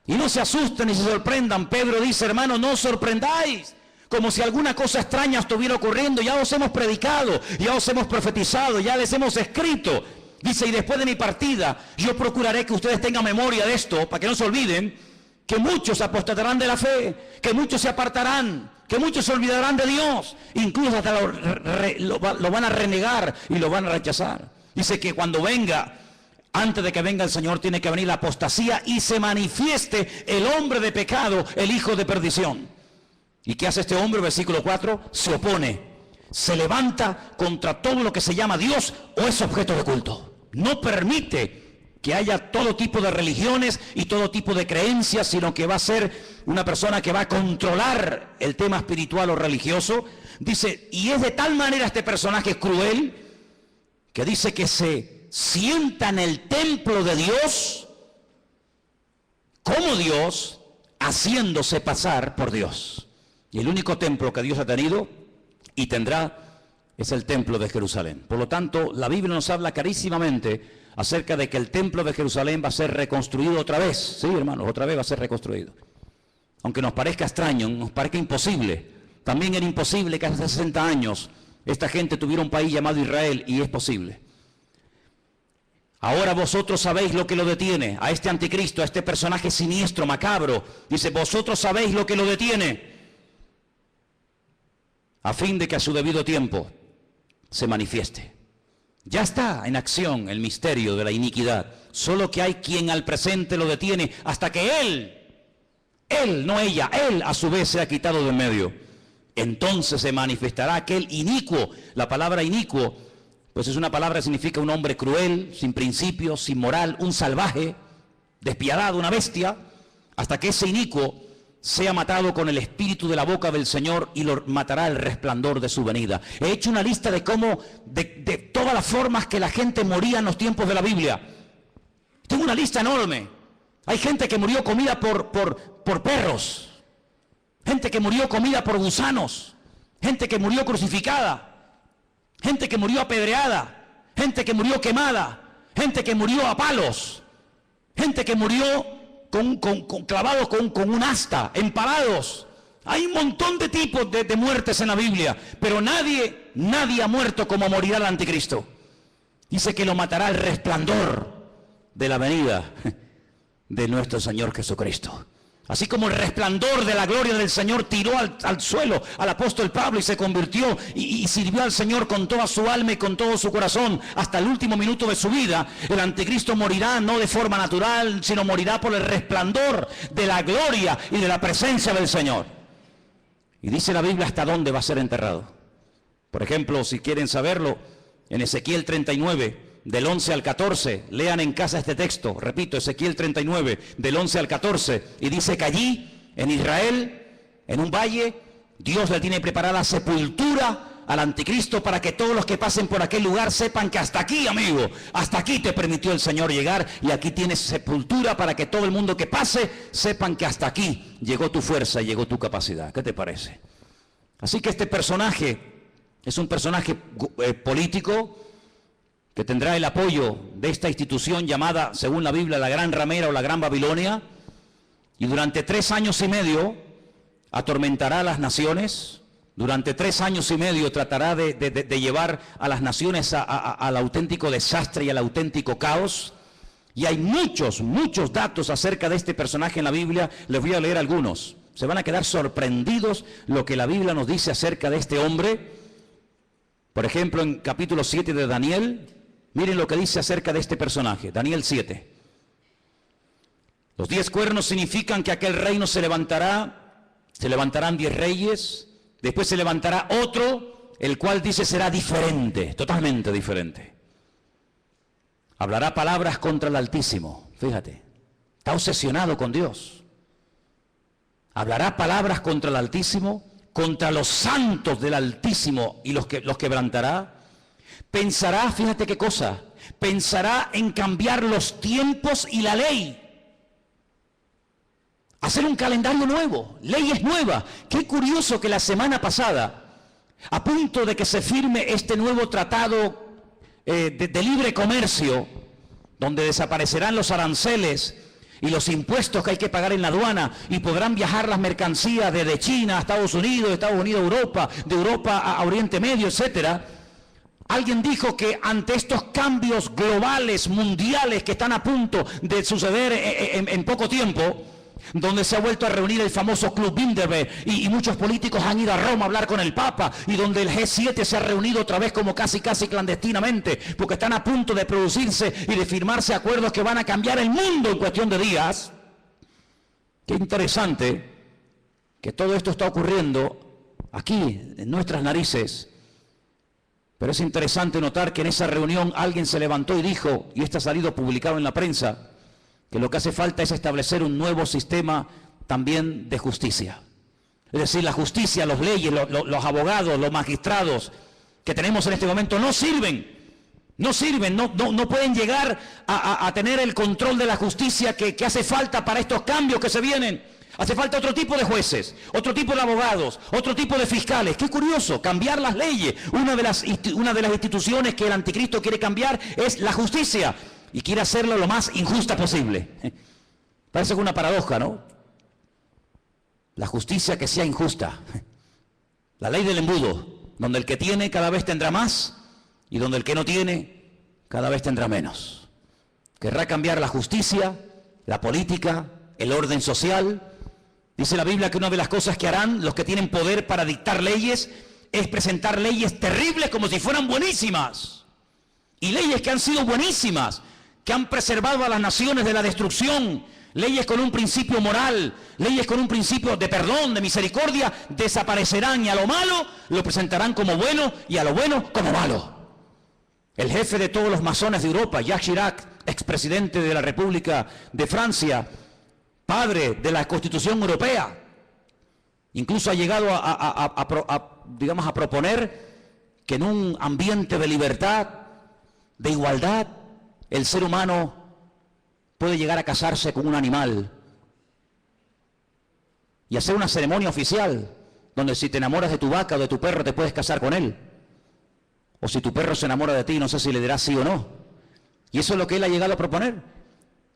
Y no se asusten ni se sorprendan. Pedro dice, hermanos, no os sorprendáis, como si alguna cosa extraña estuviera ocurriendo. Ya os hemos predicado, ya os hemos profetizado, ya les hemos escrito. Dice, y después de mi partida, yo procuraré que ustedes tengan memoria de esto, para que no se olviden, que muchos apostatarán de la fe, que muchos se apartarán, que muchos se olvidarán de Dios, incluso hasta lo van a renegar y lo van a rechazar. Dice que cuando venga, antes de que venga el Señor, tiene que venir la apostasía y se manifieste el hombre de pecado, el hijo de perdición. ¿Y qué hace este hombre? Versículo 4, se opone, se levanta contra todo lo que se llama Dios o es objeto de culto. No permite que haya todo tipo de religiones y todo tipo de creencias, sino que va a ser una persona que va a controlar el tema espiritual o religioso. Dice, y es de tal manera este personaje cruel, que dice que se sienta en el templo de Dios, como Dios, haciéndose pasar por Dios. Y el único templo que Dios ha tenido y tendrá es el templo de Jerusalén. Por lo tanto, la Biblia nos habla clarísimamente acerca de que el templo de Jerusalén va a ser reconstruido otra vez. Sí, hermanos, otra vez va a ser reconstruido. Aunque nos parezca extraño, nos parezca imposible. También era imposible que hace 60 años esta gente tuviera un país llamado Israel, y es posible. Ahora vosotros sabéis lo que lo detiene, a este anticristo, a este personaje siniestro, macabro. Dice, vosotros sabéis lo que lo detiene, a fin de que a su debido tiempo se manifieste. Ya está en acción el misterio de la iniquidad, solo que hay quien al presente lo detiene hasta que él, no ella, él a su vez se ha quitado de en medio. Entonces se manifestará aquel inicuo. La palabra inicuo, pues es una palabra que significa un hombre cruel, sin principios, sin moral, un salvaje, despiadado, una bestia, hasta que ese inicuo sea matado con el espíritu de la boca del Señor y lo matará el resplandor de su venida. He hecho una lista de cómo, de todas las formas que la gente moría en los tiempos de la Biblia. Tengo una lista enorme. Hay gente que murió comida por perros, gente que murió comida por gusanos, gente que murió crucificada, gente que murió apedreada, gente que murió quemada, gente que murió a palos, gente que murió clavados con un asta, empalados. Hay un montón de tipos de muertes en la Biblia, pero nadie ha muerto como morirá el anticristo. Dice que lo matará el resplandor de la venida de nuestro Señor Jesucristo. Así como el resplandor de la gloria del Señor tiró al suelo al apóstol Pablo y se convirtió y sirvió al Señor con toda su alma y con todo su corazón hasta el último minuto de su vida, el anticristo morirá no de forma natural, sino morirá por el resplandor de la gloria y de la presencia del Señor. Y dice la Biblia hasta dónde va a ser enterrado. Por ejemplo, si quieren saberlo, en Ezequiel 39, del 11 al 14, lean en casa este texto, repito, Ezequiel 39, del 11 al 14, y dice que allí, en Israel, en un valle, Dios le tiene preparada sepultura al anticristo para que todos los que pasen por aquel lugar sepan que hasta aquí, amigo, hasta aquí te permitió el Señor llegar, y aquí tienes sepultura para que todo el mundo que pase sepan que hasta aquí llegó tu fuerza y llegó tu capacidad. ¿Qué te parece? Así que este personaje es un personaje político, que tendrá el apoyo de esta institución llamada, según la Biblia, la Gran Ramera o la Gran Babilonia, y durante 3 años y medio atormentará a las naciones. Durante 3 años y medio tratará de llevar a las naciones al auténtico desastre y al auténtico caos. Y hay muchos datos acerca de este personaje en la Biblia. Les voy a leer algunos. Se van a quedar sorprendidos lo que la Biblia nos dice acerca de este hombre. Por ejemplo, en capítulo 7 de Daniel, miren lo que dice acerca de este personaje, Daniel 7. Los 10 cuernos significan que aquel reino se levantarán 10 reyes, después se levantará otro, el cual dice será diferente, totalmente diferente. Hablará palabras contra el Altísimo, fíjate, está obsesionado con Dios. Hablará palabras contra el Altísimo, contra los santos del Altísimo y los quebrantará. Pensará, fíjate qué cosa, pensará en cambiar los tiempos y la ley. Hacer un calendario nuevo, leyes nuevas. Qué curioso que la semana pasada, a punto de que se firme este nuevo tratado de libre comercio, donde desaparecerán los aranceles y los impuestos que hay que pagar en la aduana, y podrán viajar las mercancías desde China a Estados Unidos, de Estados Unidos a Europa, de Europa a Oriente Medio, etcétera. Alguien dijo que ante estos cambios globales, mundiales, que están a punto de suceder en poco tiempo, donde se ha vuelto a reunir el famoso Club Bilderberg y muchos políticos han ido a Roma a hablar con el Papa, y donde el G7 se ha reunido otra vez como casi clandestinamente, porque están a punto de producirse y de firmarse acuerdos que van a cambiar el mundo en cuestión de días. Qué interesante que todo esto está ocurriendo aquí, en nuestras narices. Pero es interesante notar que en esa reunión alguien se levantó y dijo, y esto ha salido publicado en la prensa, que lo que hace falta es establecer un nuevo sistema también de justicia. Es decir, la justicia, las leyes, los abogados, los magistrados que tenemos en este momento no sirven, no pueden llegar a tener el control de la justicia que hace falta para estos cambios que se vienen. Hace falta otro tipo de jueces, otro tipo de abogados, otro tipo de fiscales. Qué curioso, cambiar las leyes. Una de las instituciones que el anticristo quiere cambiar es la justicia. Y quiere hacerlo lo más injusta posible. Parece que una paradoja, ¿no? La justicia que sea injusta. La ley del embudo, donde el que tiene cada vez tendrá más y donde el que no tiene cada vez tendrá menos. Querrá cambiar la justicia, la política, el orden social. Dice la Biblia que una de las cosas que harán los que tienen poder para dictar leyes es presentar leyes terribles como si fueran buenísimas. Y leyes que han sido buenísimas, que han preservado a las naciones de la destrucción, leyes con un principio moral, leyes con un principio de perdón, de misericordia, desaparecerán, y a lo malo lo presentarán como bueno y a lo bueno como malo. El jefe de todos los masones de Europa, Jacques Chirac, expresidente de la República de Francia, padre de la Constitución Europea, incluso ha llegado a proponer que en un ambiente de libertad, de igualdad, el ser humano puede llegar a casarse con un animal y hacer una ceremonia oficial donde si te enamoras de tu vaca o de tu perro te puedes casar con él, o si tu perro se enamora de ti no sé si le dirás sí o no. Y eso es lo que él ha llegado a proponer,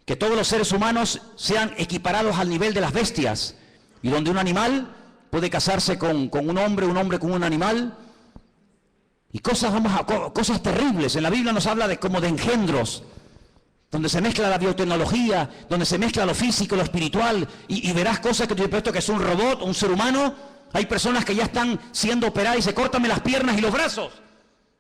que todos los seres humanos sean equiparados al nivel de las bestias, y donde un animal puede casarse con un hombre con un animal. Y cosas terribles. En la Biblia nos habla como de engendros, donde se mezcla la biotecnología, donde se mezcla lo físico, lo espiritual, y verás cosas que tú te puesto que es un robot, un ser humano. Hay personas que ya están siendo operadas y se cortan las piernas y los brazos.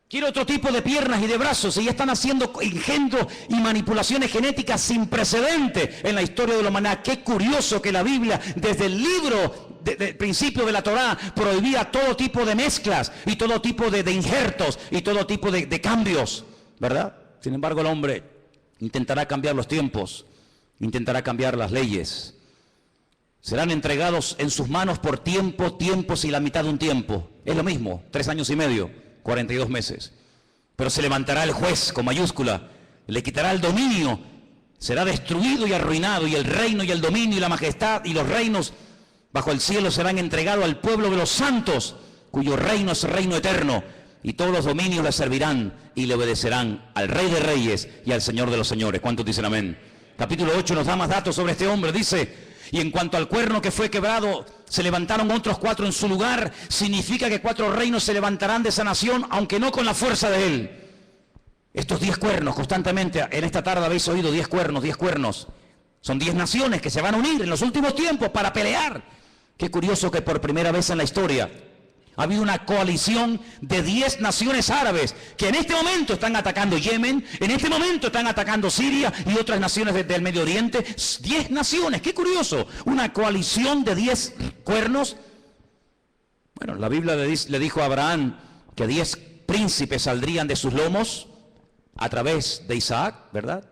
Quiero otro tipo de piernas y de brazos, y ya están haciendo engendros y manipulaciones genéticas sin precedente en la historia de la humanidad. Qué curioso que la Biblia, desde el libro del principio de la Torá, prohibía todo tipo de mezclas y todo tipo de injertos y todo tipo de cambios, ¿verdad? Sin embargo, el hombre intentará cambiar los tiempos, intentará cambiar las leyes. Serán entregados en sus manos por tiempos y la mitad de un tiempo. Es lo mismo, 3 años y medio, 42 meses. Pero se levantará el juez con mayúscula, le quitará el dominio, será destruido y arruinado, y el reino y el dominio y la majestad y los reinos bajo el cielo serán entregados al pueblo de los santos, cuyo reino es reino eterno, y todos los dominios le servirán y le obedecerán al Rey de Reyes y al Señor de los Señores. ¿Cuántos dicen amén? Capítulo 8 nos da más datos sobre este hombre. Dice: y en cuanto al cuerno que fue quebrado, se levantaron otros 4 en su lugar. Significa que 4 reinos se levantarán de esa nación, aunque no con la fuerza de él. Estos 10 cuernos, constantemente, en esta tarde habéis oído 10 cuernos, 10 cuernos. Son 10 naciones que se van a unir en los últimos tiempos para pelear. Qué curioso que por primera vez en la historia ha habido una coalición de 10 naciones árabes que en este momento están atacando Yemen, en este momento están atacando Siria y otras naciones del Medio Oriente. 10 naciones, qué curioso, una coalición de 10 cuernos. Bueno, la Biblia le dijo a Abraham que 10 príncipes saldrían de sus lomos a través de Isaac, ¿verdad?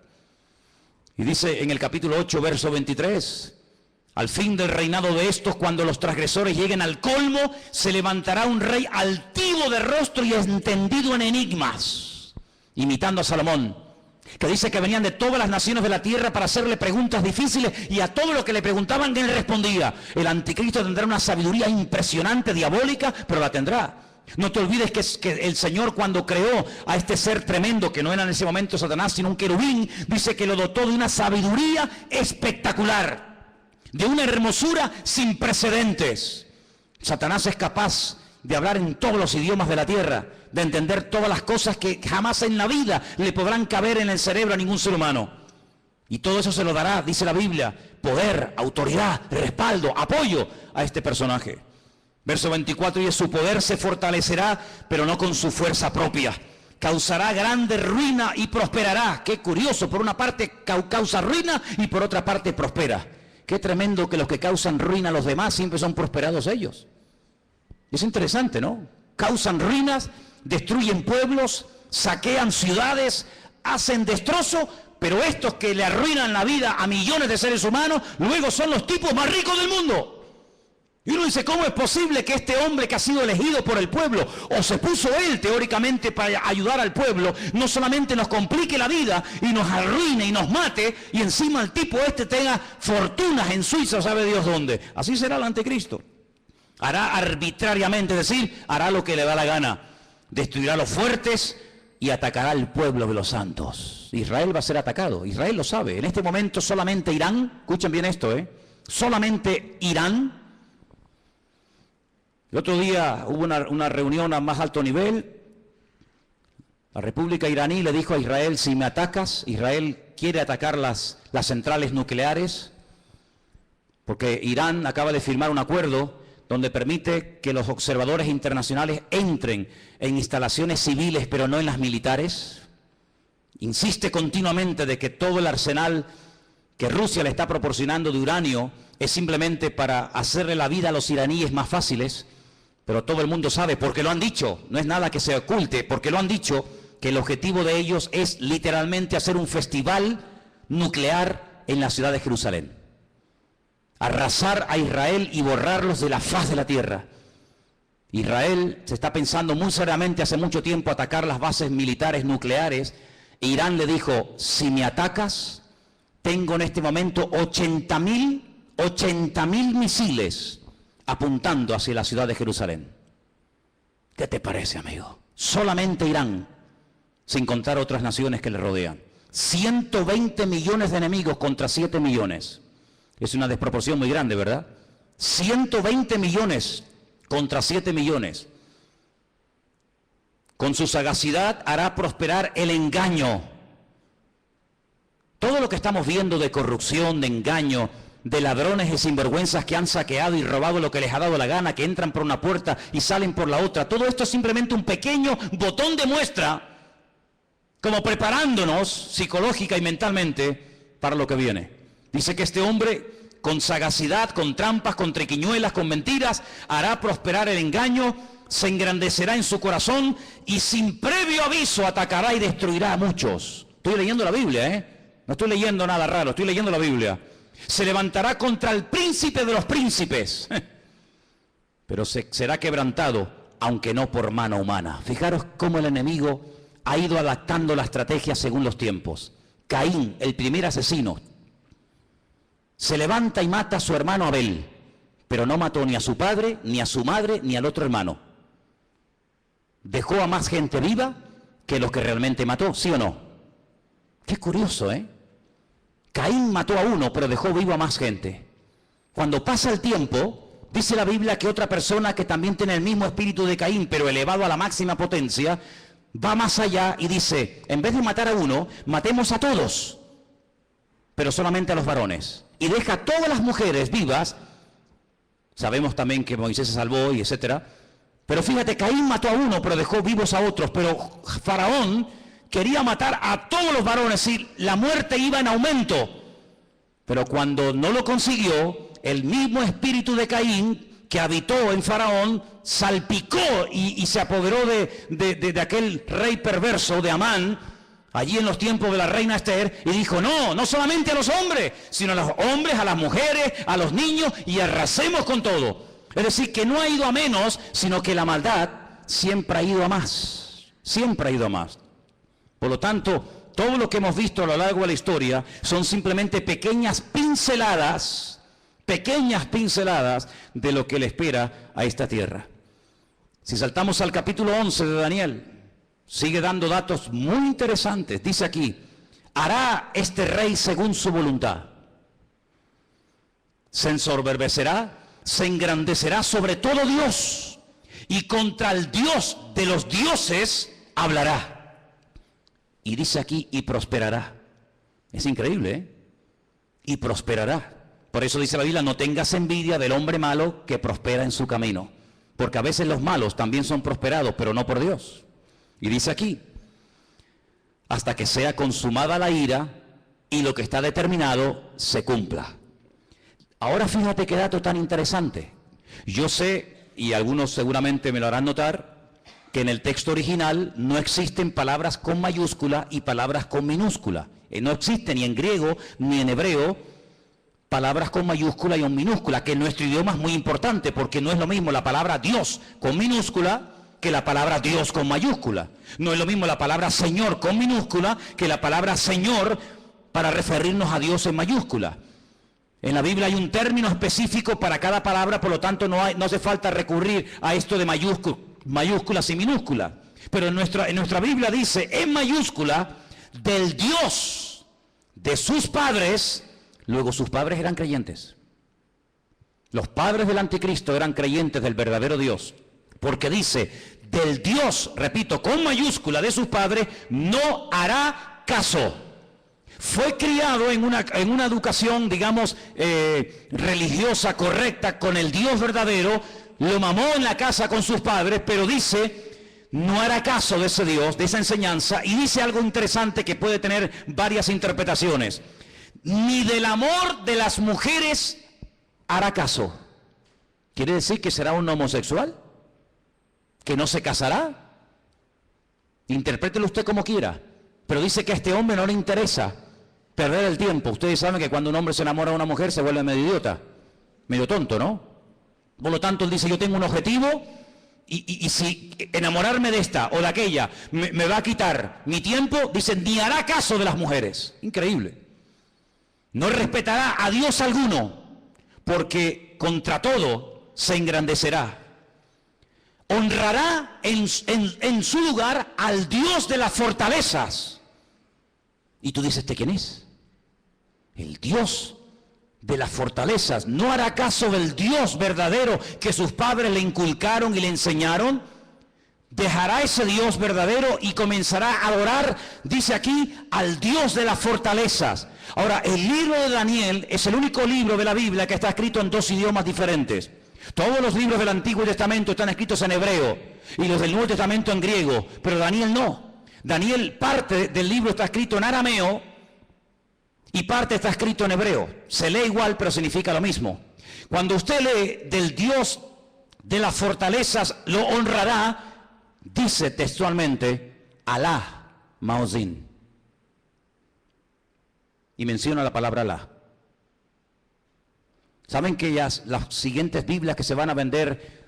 Y dice en el capítulo 8, verso 23... al fin del reinado de estos, cuando los transgresores lleguen al colmo, se levantará un rey altivo de rostro y entendido en enigmas, imitando a Salomón, que dice que venían de todas las naciones de la tierra para hacerle preguntas difíciles, y a todo lo que le preguntaban él respondía. El anticristo tendrá una sabiduría impresionante, diabólica, pero la tendrá. No te olvides que el Señor, cuando creó a este ser tremendo, que no era en ese momento Satanás, sino un querubín, dice que lo dotó de una sabiduría espectacular, de una hermosura sin precedentes. Satanás es capaz de hablar en todos los idiomas de la tierra, de entender todas las cosas que jamás en la vida le podrán caber en el cerebro a ningún ser humano. Y todo eso se lo dará, dice la Biblia, poder, autoridad, respaldo, apoyo a este personaje. Verso 24, y su poder se fortalecerá, pero no con su fuerza propia. Causará grande ruina y prosperará. Qué curioso, por una parte causa ruina y por otra parte prospera. Qué tremendo que los que causan ruina a los demás siempre son prosperados ellos. Es interesante, ¿no? Causan ruinas, destruyen pueblos, saquean ciudades, hacen destrozo, pero estos que le arruinan la vida a millones de seres humanos, luego son los tipos más ricos del mundo. Y uno dice, ¿cómo es posible que este hombre que ha sido elegido por el pueblo, o se puso él teóricamente para ayudar al pueblo, no solamente nos complique la vida y nos arruine y nos mate, y encima el tipo este tenga fortunas en Suiza, sabe Dios dónde? Así será el anticristo. Hará arbitrariamente, es decir, hará lo que le da la gana. Destruirá a los fuertes y atacará al pueblo de los santos. Israel va a ser atacado, Israel lo sabe. En este momento solamente Irán, escuchen bien esto, solamente Irán. El otro día hubo una reunión a más alto nivel. La República iraní le dijo a Israel, si me atacas, Israel quiere atacar las centrales nucleares, porque Irán acaba de firmar un acuerdo donde permite que los observadores internacionales entren en instalaciones civiles, pero no en las militares. Insiste continuamente de que todo el arsenal que Rusia le está proporcionando de uranio es simplemente para hacerle la vida a los iraníes más fáciles, pero todo el mundo sabe, porque lo han dicho, no es nada que se oculte, porque lo han dicho, que el objetivo de ellos es literalmente hacer un festival nuclear en la ciudad de Jerusalén. Arrasar a Israel y borrarlos de la faz de la tierra. Israel se está pensando muy seriamente hace mucho tiempo atacar las bases militares nucleares. Irán le dijo, si me atacas, tengo en este momento 80.000 misiles apuntando hacia la ciudad de Jerusalén. ¿Qué te parece, amigo? Solamente Irán, sin contar otras naciones que le rodean. 120 millones de enemigos contra 7 millones. Es una desproporción muy grande, ¿verdad? 120 millones contra 7 millones. Con su sagacidad hará prosperar el engaño. Todo lo que estamos viendo de corrupción, de engaño, de ladrones y sinvergüenzas que han saqueado y robado lo que les ha dado la gana, que entran por una puerta y salen por la otra, todo esto es simplemente un pequeño botón de muestra, como preparándonos psicológica y mentalmente para lo que viene. Dice que este hombre, con sagacidad, con trampas, con triquiñuelas, con mentiras, hará prosperar el engaño, se engrandecerá en su corazón y sin previo aviso atacará y destruirá a muchos. Estoy leyendo la Biblia, no estoy leyendo nada raro, estoy leyendo la Biblia. Se levantará contra el príncipe de los príncipes, pero será quebrantado, aunque no por mano humana. Fijaros cómo el enemigo ha ido adaptando la estrategia según los tiempos. Caín, el primer asesino, se levanta y mata a su hermano Abel, pero no mató ni a su padre, ni a su madre, ni al otro hermano. Dejó a más gente viva que los que realmente mató, ¿sí o no? Qué curioso, Caín mató a uno, pero dejó vivo a más gente. Cuando pasa el tiempo, dice la Biblia que otra persona que también tiene el mismo espíritu de Caín, pero elevado a la máxima potencia, va más allá y dice, en vez de matar a uno, matemos a todos, pero solamente a los varones. Y deja a todas las mujeres vivas. Sabemos también que Moisés se salvó y etcétera. Pero fíjate, Caín mató a uno, pero dejó vivos a otros. Pero Faraón quería matar a todos los varones y la muerte iba en aumento. Pero cuando no lo consiguió, el mismo espíritu de Caín que habitó en Faraón salpicó y se apoderó de aquel rey perverso de Amán, allí en los tiempos de la reina Esther, y dijo, no solamente a los hombres, sino a los hombres, a las mujeres, a los niños, y arrasemos con todo. Es decir, que no ha ido a menos, sino que la maldad siempre ha ido a más, siempre ha ido a más. Por lo tanto, todo lo que hemos visto a lo largo de la historia son simplemente pequeñas pinceladas de lo que le espera a esta tierra. Si saltamos al capítulo 11 de Daniel, sigue dando datos muy interesantes. Dice aquí, hará este rey según su voluntad. Se ensoberbecerá, se engrandecerá sobre todo Dios, y contra el Dios de los dioses hablará. Y dice aquí, y prosperará. Es increíble, ¿eh? Y prosperará. Por eso dice la Biblia, no tengas envidia del hombre malo que prospera en su camino. Porque a veces los malos también son prosperados, pero no por Dios. Y dice aquí, hasta que sea consumada la ira y lo que está determinado se cumpla. Ahora fíjate qué dato tan interesante. Yo sé, y algunos seguramente me lo harán notar, que en el texto original no existen palabras con mayúscula y palabras con minúscula. No existe ni en griego ni en hebreo palabras con mayúscula y con minúscula, que en nuestro idioma es muy importante, porque no es lo mismo la palabra Dios con minúscula que la palabra Dios con mayúscula. No es lo mismo la palabra Señor con minúscula que la palabra Señor para referirnos a Dios en mayúscula. En la Biblia hay un término específico para cada palabra, por lo tanto no hace falta recurrir a esto de mayúsculas y minúsculas. Pero en nuestra Biblia dice en mayúscula, del Dios de sus padres. Luego sus padres eran creyentes. Los padres del anticristo eran creyentes del verdadero Dios. Porque dice, del Dios, repito, con mayúscula de sus padres, no hará caso. Fue criado en una educación, digamos, religiosa, correcta, con el Dios verdadero. Lo mamó en la casa con sus padres, pero dice, no hará caso de ese Dios, de esa enseñanza. Y dice algo interesante que puede tener varias interpretaciones. Ni del amor de las mujeres hará caso. ¿Quiere decir que será un homosexual? ¿Que no se casará? Interprételo usted como quiera. Pero dice que a este hombre no le interesa perder el tiempo. Ustedes saben que cuando un hombre se enamora de una mujer se vuelve medio idiota, medio tonto, ¿no? Por lo tanto, él dice, yo tengo un objetivo y si enamorarme de esta o de aquella me va a quitar mi tiempo, dice, ni hará caso de las mujeres. Increíble. No respetará a Dios alguno, porque contra todo se engrandecerá. Honrará en su lugar al Dios de las fortalezas. Y tú dices, ¿este quién es? El Dios de las fortalezas. No hará caso del Dios verdadero que sus padres le inculcaron y le enseñaron. Dejará ese Dios verdadero y comenzará a adorar, dice aquí, al Dios de las fortalezas. Ahora, el libro de Daniel es el único libro de la Biblia que está escrito en dos idiomas diferentes. Todos los libros del Antiguo Testamento están escritos en hebreo y los del Nuevo Testamento en griego, pero Daniel no. Daniel, parte del libro está escrito en arameo y parte está escrito en hebreo. Se lee igual, pero significa lo mismo. Cuando usted lee del Dios de las fortalezas lo honrará, dice textualmente Alá Maozín. Y menciona la palabra Alá. ¿Saben que las siguientes Biblias que se van a vender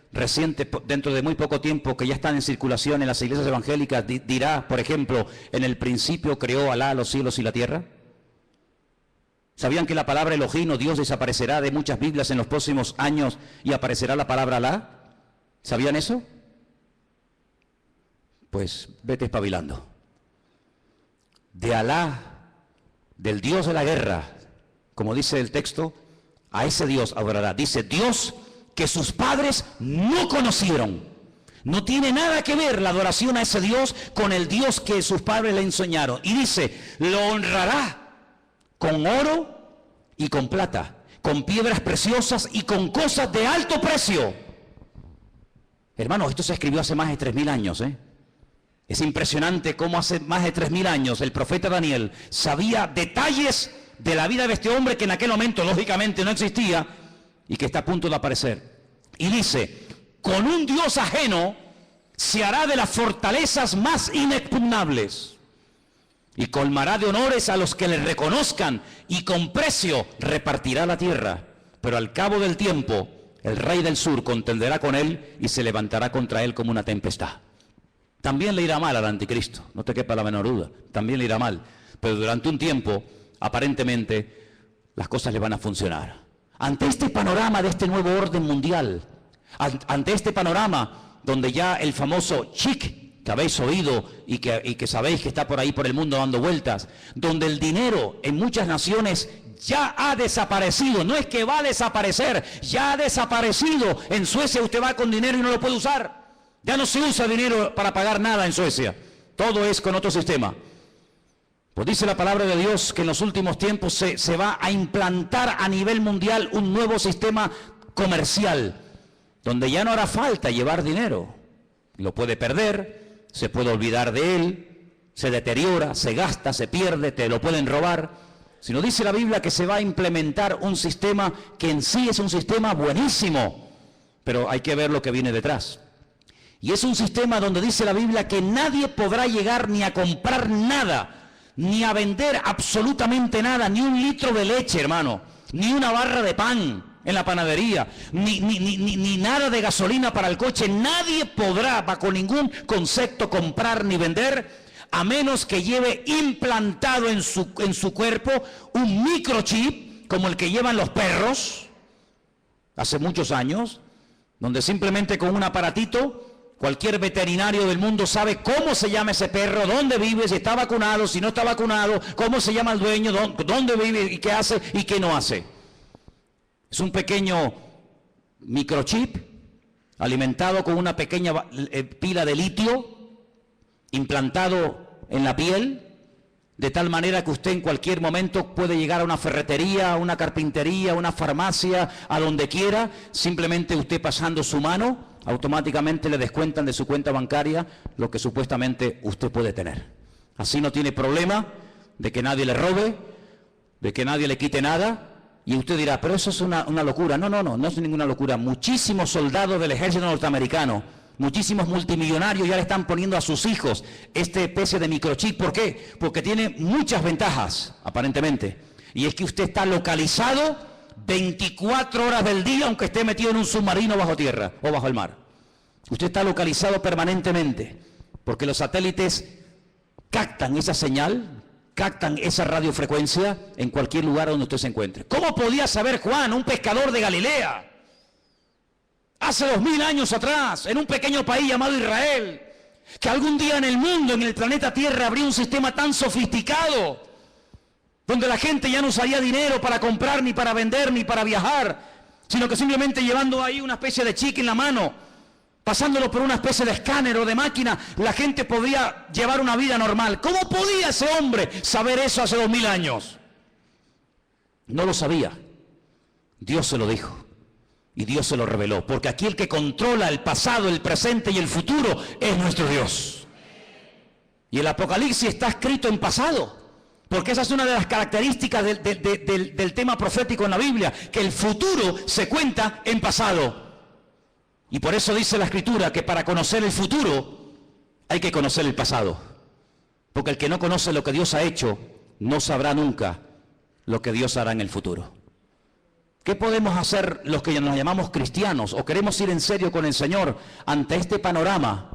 dentro de muy poco tiempo, que ya están en circulación en las iglesias evangélicas, dirá, por ejemplo, en el principio creó Alá los cielos y la tierra? ¿Sabían que la palabra Elohim o Dios desaparecerá de muchas Biblias en los próximos años y aparecerá la palabra Alá? ¿Sabían eso? Pues vete espabilando. De Alá, del Dios de la guerra, como dice el texto, a ese Dios adorará. Dice, Dios que sus padres no conocieron. No tiene nada que ver la adoración a ese Dios con el Dios que sus padres le enseñaron. Y dice, lo honrará con oro y con plata, con piedras preciosas y con cosas de alto precio. Hermanos, esto se escribió hace más de 3000 años, ¿eh? Es impresionante cómo hace más de 3000 años el profeta Daniel sabía detalles de la vida de este hombre que en aquel momento lógicamente no existía y que está a punto de aparecer. Y dice, con un Dios ajeno se hará de las fortalezas más inexpugnables y colmará de honores a los que le reconozcan y con precio repartirá la tierra. Pero al cabo del tiempo el rey del sur contenderá con él y se levantará contra él como una tempestad. También le irá mal al anticristo, no te quepa la menor duda, también le irá mal. Pero durante un tiempo, aparentemente, las cosas le van a funcionar. Ante este panorama de este nuevo orden mundial, ante este panorama donde ya el famoso chic que habéis oído y que sabéis que está por ahí por el mundo dando vueltas, donde el dinero en muchas naciones ya ha desaparecido, no es que va a desaparecer, ya ha desaparecido. En Suecia usted va con dinero y no lo puede usar. Ya no se usa dinero para pagar nada en Suecia. Todo es con otro sistema. Pues dice la palabra de Dios que en los últimos tiempos se va a implantar a nivel mundial un nuevo sistema comercial, donde ya no hará falta llevar dinero. Lo puede perder, se puede olvidar de él, se deteriora, se gasta, se pierde, te lo pueden robar. Sino dice la Biblia que se va a implementar un sistema que en sí es un sistema buenísimo, pero hay que ver lo que viene detrás. Y es un sistema donde dice la Biblia que nadie podrá llegar ni a comprar nada, ni a vender absolutamente nada, ni un litro de leche, hermano, ni una barra de pan en la panadería, ni nada de gasolina para el coche. Nadie podrá, bajo ningún concepto, comprar ni vender, a menos que lleve implantado en su cuerpo un microchip, como el que llevan los perros, hace muchos años, donde simplemente con un aparatito, cualquier veterinario del mundo sabe cómo se llama ese perro, dónde vive, si está vacunado, si no está vacunado, cómo se llama el dueño, dónde vive y qué hace y qué no hace. Es un pequeño microchip alimentado con una pequeña pila de litio implantado en la piel, de tal manera que usted en cualquier momento puede llegar a una ferretería, a una carpintería, a una farmacia, a donde quiera, simplemente usted pasando su mano, automáticamente le descuentan de su cuenta bancaria lo que supuestamente usted puede tener. Así no tiene problema de que nadie le robe, de que nadie le quite nada. Y usted dirá, pero eso es una locura. No es ninguna locura. Muchísimos soldados del ejército norteamericano, muchísimos multimillonarios ya le están poniendo a sus hijos este especie de microchip. ¿Por qué? Porque tiene muchas ventajas, aparentemente. Y es que usted está localizado 24 horas del día, aunque esté metido en un submarino bajo tierra o bajo el mar. Usted está localizado permanentemente, porque los satélites captan esa señal, captan esa radiofrecuencia en cualquier lugar donde usted se encuentre. ¿Cómo podía saber Juan, un pescador de Galilea, hace 2000 años atrás, en un pequeño país llamado Israel, que algún día en el mundo, en el planeta Tierra, habría un sistema tan sofisticado, donde la gente ya no usaría dinero para comprar, ni para vender, ni para viajar, sino que simplemente llevando ahí una especie de chique en la mano, pasándolo por una especie de escáner o de máquina, la gente podría llevar una vida normal? ¿Cómo podía ese hombre saber eso hace 2000 años? No lo sabía. Dios se lo dijo. Y Dios se lo reveló. Porque aquí el que controla el pasado, el presente y el futuro es nuestro Dios. Y el Apocalipsis está escrito en pasado. Porque esa es una de las características del tema profético en la Biblia, que el futuro se cuenta en pasado. Y por eso dice la Escritura que para conocer el futuro hay que conocer el pasado. Porque el que no conoce lo que Dios ha hecho, no sabrá nunca lo que Dios hará en el futuro. ¿Qué podemos hacer los que nos llamamos cristianos o queremos ir en serio con el Señor ante este panorama?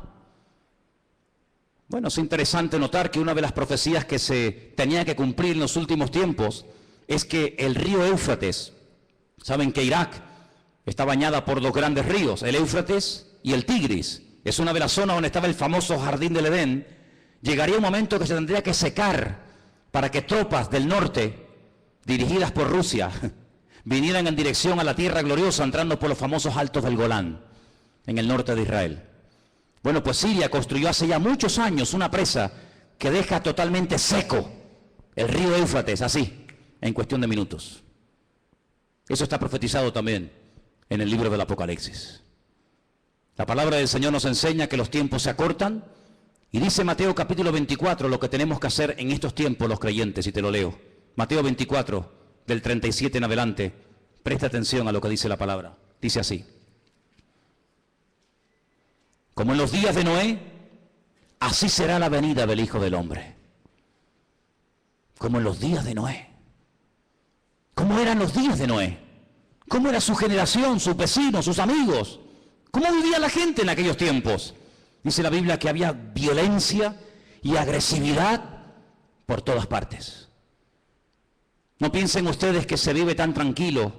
Bueno, es interesante notar que una de las profecías que se tenía que cumplir en los últimos tiempos es que el río Éufrates, saben que Irak está bañada por dos grandes ríos, el Éufrates y el Tigris. Es una de las zonas donde estaba el famoso Jardín del Edén. Llegaría un momento que se tendría que secar para que tropas del norte, dirigidas por Rusia, vinieran en dirección a la tierra gloriosa, entrando por los famosos altos del Golán, en el norte de Israel. Bueno, pues Siria construyó hace ya muchos años una presa que deja totalmente seco el río Éufrates, así, en cuestión de minutos. Eso está profetizado también en el libro del Apocalipsis. La palabra del Señor nos enseña que los tiempos se acortan, y dice Mateo capítulo 24 lo que tenemos que hacer en estos tiempos los creyentes, y te lo leo. Mateo 24, del 37 en adelante, presta atención a lo que dice la palabra. Dice así: como en los días de Noé, así será la venida del Hijo del Hombre. Como en los días de Noé. ¿Cómo eran los días de Noé? ¿Cómo era su generación, sus vecinos, sus amigos? ¿Cómo vivía la gente en aquellos tiempos? Dice la Biblia que había violencia y agresividad por todas partes. No piensen ustedes que se vive tan tranquilo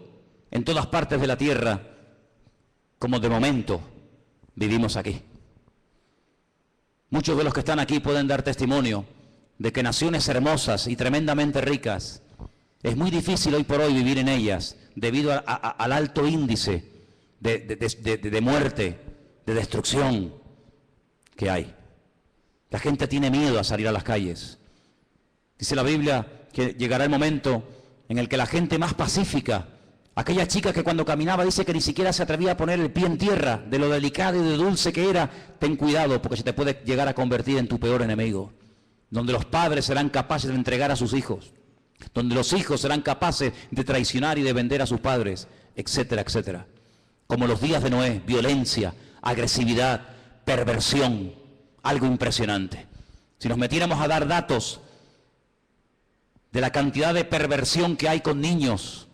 en todas partes de la tierra como de momento vivimos aquí. Muchos de los que están aquí pueden dar testimonio de que naciones hermosas y tremendamente ricas, es muy difícil hoy por hoy vivir en ellas debido al alto índice de muerte, de destrucción que hay. La gente tiene miedo a salir a las calles. Dice la Biblia que llegará el momento en el que la gente más pacífica, aquella chica que cuando caminaba dice que ni siquiera se atrevía a poner el pie en tierra, de lo delicado y de dulce que era, ten cuidado porque se te puede llegar a convertir en tu peor enemigo. Donde los padres serán capaces de entregar a sus hijos, donde los hijos serán capaces de traicionar y de vender a sus padres, etcétera, etcétera. Como los días de Noé, violencia, agresividad, perversión, algo impresionante. Si nos metiéramos a dar datos de la cantidad de perversión que hay con niños,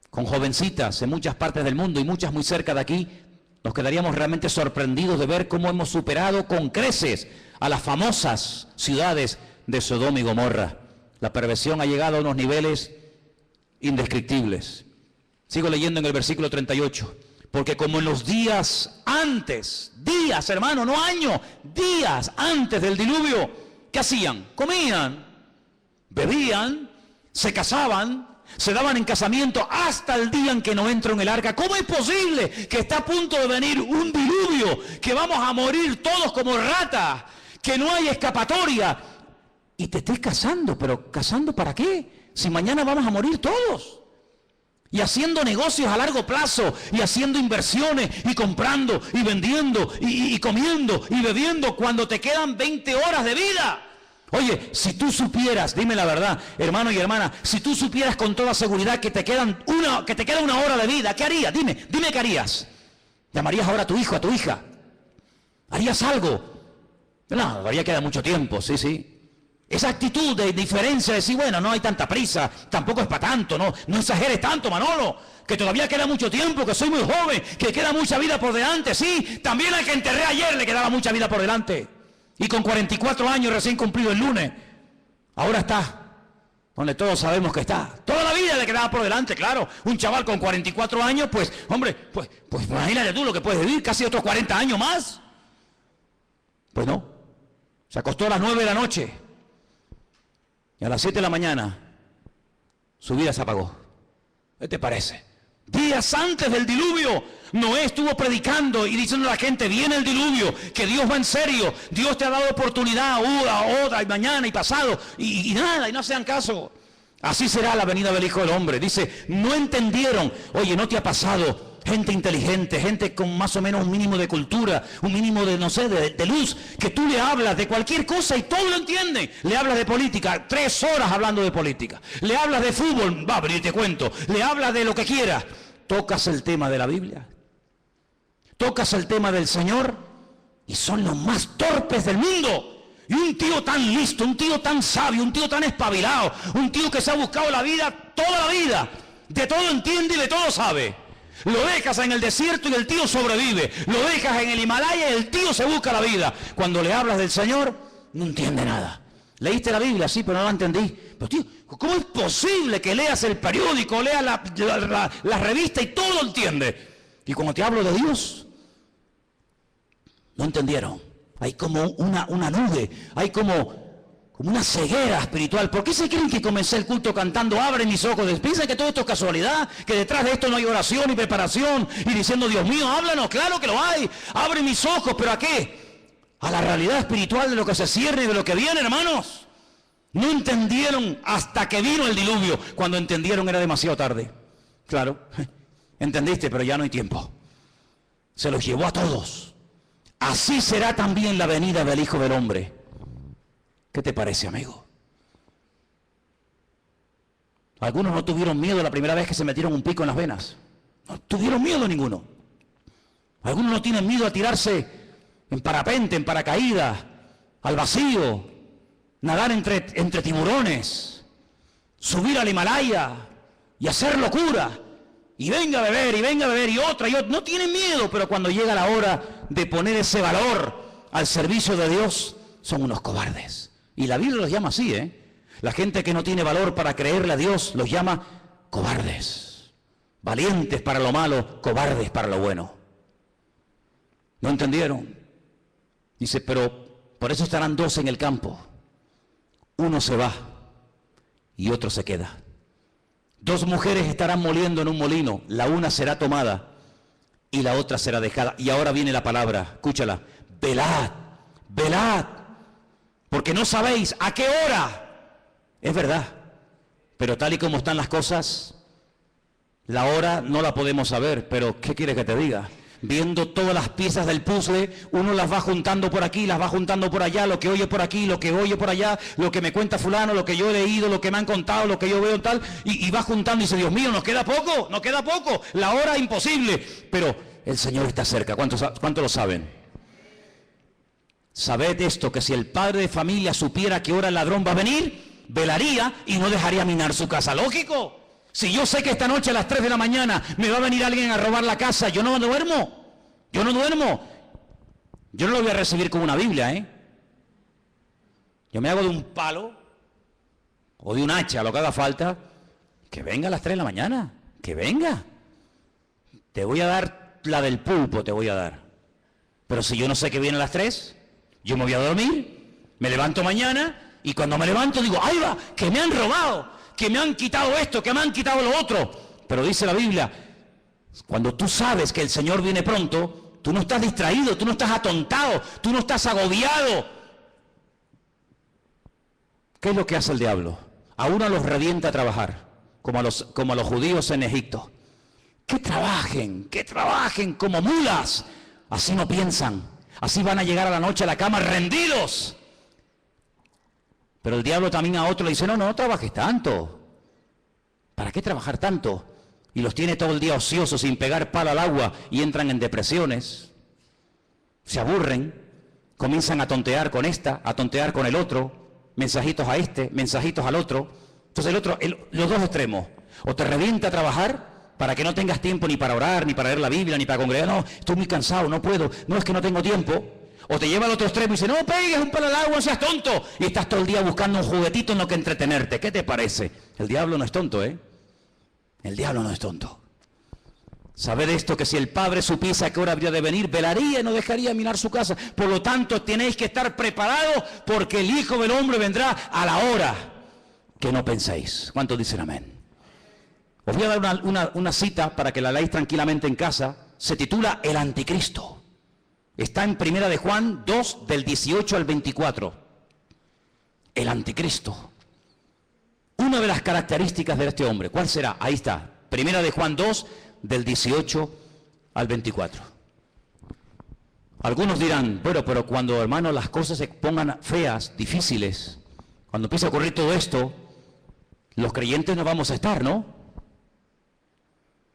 con jovencitas en muchas partes del mundo y muchas muy cerca de aquí, nos quedaríamos realmente sorprendidos de ver cómo hemos superado con creces a las famosas ciudades de Sodoma y Gomorra. La perversión ha llegado a unos niveles indescriptibles. Sigo leyendo en el versículo 38. Porque como en los días antes, días hermano, no años, días antes del diluvio, ¿qué hacían? Comían, bebían, se casaban, se daban en casamiento hasta el día en que no entró en el arca. ¿Cómo es posible que está a punto de venir un diluvio, que vamos a morir todos como ratas, que no hay escapatoria? Y te estés casando, pero ¿casando para qué? Si mañana vamos a morir todos. Y haciendo negocios a largo plazo, y haciendo inversiones, y comprando, y vendiendo, y comiendo, y bebiendo, cuando te quedan 20 horas de vida. Oye, si tú supieras, dime la verdad, hermano y hermana, si tú supieras con toda seguridad que te queda una hora de vida, ¿qué harías? Dime qué harías. ¿Llamarías ahora a tu hijo, a tu hija? ¿Harías algo? No, todavía queda mucho tiempo, sí. Esa actitud de diferencia, de decir, bueno, no hay tanta prisa, tampoco es para tanto, no exageres tanto, Manolo, que todavía queda mucho tiempo, que soy muy joven, que queda mucha vida por delante. Sí, también al que enterré ayer le quedaba mucha vida por delante. Y con 44 años recién cumplido el lunes, ahora está donde todos sabemos que está. Toda la vida le quedaba por delante, claro. Un chaval con 44 años, pues, hombre, pues imagínate tú lo que puedes vivir, casi otros 40 años más. Pues no, se acostó a las 9 de la noche. Y a las 7 de la mañana, su vida se apagó. ¿Qué te parece? Días antes del diluvio, Noé estuvo predicando y diciendo a la gente, viene el diluvio, que Dios va en serio, Dios te ha dado oportunidad, otra, y mañana, y pasado, y nada, y no sean caso. Así será la venida del Hijo del Hombre. Dice, no entendieron. Oye, ¿no te ha pasado? Gente inteligente, gente con más o menos un mínimo de cultura, un mínimo de, no sé, de luz, que tú le hablas de cualquier cosa y todo lo entienden. Le hablas de política, 3 horas hablando de política. Le hablas de fútbol, va, pero yo te cuento. Le hablas de lo que quieras. Tocas el tema de la Biblia, tocas el tema del Señor y son los más torpes del mundo. Y un tío tan listo, un tío tan sabio, un tío tan espabilado, un tío que se ha buscado la vida, toda la vida, de todo entiende y de todo sabe. Lo dejas en el desierto y el tío sobrevive. Lo dejas en el Himalaya y el tío se busca la vida. Cuando le hablas del Señor, no entiende nada. ¿Leíste la Biblia? Sí, pero no la entendí. Pero tío, ¿cómo es posible que leas el periódico, leas la revista y todo lo entiende? Y cuando te hablo de Dios, no entendieron. Hay como una nube, hay como una ceguera espiritual. ¿Por qué se creen que comencé el culto cantando abre mis ojos? ¿Piensan que todo esto es casualidad? ¿Que detrás de esto no hay oración y preparación? Y diciendo, Dios mío, háblanos. Claro que lo hay. Abre mis ojos, ¿pero a qué? A la realidad espiritual de lo que se cierne y de lo que viene, hermanos. No entendieron hasta que vino el diluvio. Cuando entendieron era demasiado tarde. Claro, entendiste, pero ya no hay tiempo. Se los llevó a todos. Así será también la venida del Hijo del Hombre. ¿Qué te parece, amigo? Algunos no tuvieron miedo la primera vez que se metieron un pico en las venas. No tuvieron miedo ninguno. Algunos no tienen miedo a tirarse en parapente, en paracaídas, al vacío, nadar entre tiburones, subir al Himalaya y hacer locura. Y venga a beber, y otra. No tienen miedo, pero cuando llega la hora de poner ese valor al servicio de Dios son unos cobardes. Y la Biblia los llama así, La gente que no tiene valor para creerle a Dios los llama cobardes. Valientes para lo malo, cobardes para lo bueno. ¿No entendieron? Dice, pero por eso estarán dos en el campo. Uno se va y otro se queda. Dos mujeres estarán moliendo en un molino, la una será tomada y la otra será dejada. Y ahora viene la palabra, escúchala, velad, velad, porque no sabéis a qué hora. Es verdad, pero tal y como están las cosas, la hora no la podemos saber, pero ¿qué quieres que te diga? Viendo todas las piezas del puzzle, uno las va juntando por aquí, las va juntando por allá, lo que oye por aquí, lo que oye por allá, lo que me cuenta fulano, lo que yo he leído, lo que me han contado, lo que yo veo tal, y va juntando y dice, Dios mío, nos queda poco, la hora imposible, pero el Señor está cerca. ¿Cuántos lo saben? Sabed esto, que si el padre de familia supiera que hora el ladrón va a venir, velaría y no dejaría minar su casa. Lógico. Si yo sé que esta noche a las 3 de la mañana me va a venir alguien a robar la casa, yo no duermo. Yo no lo voy a recibir con una Biblia, Yo me hago de un palo o de un hacha, lo que haga falta, que venga a las 3 de la mañana, que venga. Te voy a dar la del pulpo, te voy a dar. Pero si yo no sé que viene a las 3, yo me voy a dormir, me levanto mañana y cuando me levanto digo, ¡ay va! ¡Que me han robado! Que me han quitado esto, que me han quitado lo otro. Pero dice la Biblia, cuando tú sabes que el Señor viene pronto, tú no estás distraído, tú no estás atontado, tú no estás agobiado. ¿Qué es lo que hace el diablo? A uno los revienta a trabajar, como a los judíos en Egipto. Que trabajen como mulas. Así no piensan, así van a llegar a la noche a la cama rendidos. Pero el diablo también a otro le dice, no trabajes tanto. ¿Para qué trabajar tanto? Y los tiene todo el día ociosos, sin pegar palo al agua, y entran en depresiones. Se aburren, comienzan a tontear con esta, a tontear con el otro, mensajitos a este, mensajitos al otro. Entonces los dos extremos. O te revienta a trabajar para que no tengas tiempo ni para orar, ni para leer la Biblia, ni para congregar. No, estoy muy cansado, no puedo. No, es que no tengo tiempo. O te lleva al otro extremo y dice, no pegues un palo al agua, no seas tonto. Y estás todo el día buscando un juguetito en lo que entretenerte. ¿Qué te parece? El diablo no es tonto, El diablo no es tonto. Sabed esto, que si el padre supiese a qué hora habría de venir, velaría y no dejaría minar su casa. Por lo tanto, tenéis que estar preparados, porque el Hijo del Hombre vendrá a la hora que no penséis. ¿Cuántos dicen amén? Os voy a dar una cita para que la leáis tranquilamente en casa. Se titula El Anticristo. Está en 1 de Juan 2, del 18 al 24. El Anticristo. Una de las características de este hombre, ¿cuál será? Ahí está. 1 de Juan 2, del 18 al 24. Algunos dirán, bueno, pero cuando, hermano, las cosas se pongan feas, difíciles, cuando empiece a ocurrir todo esto, los creyentes no vamos a estar, ¿no?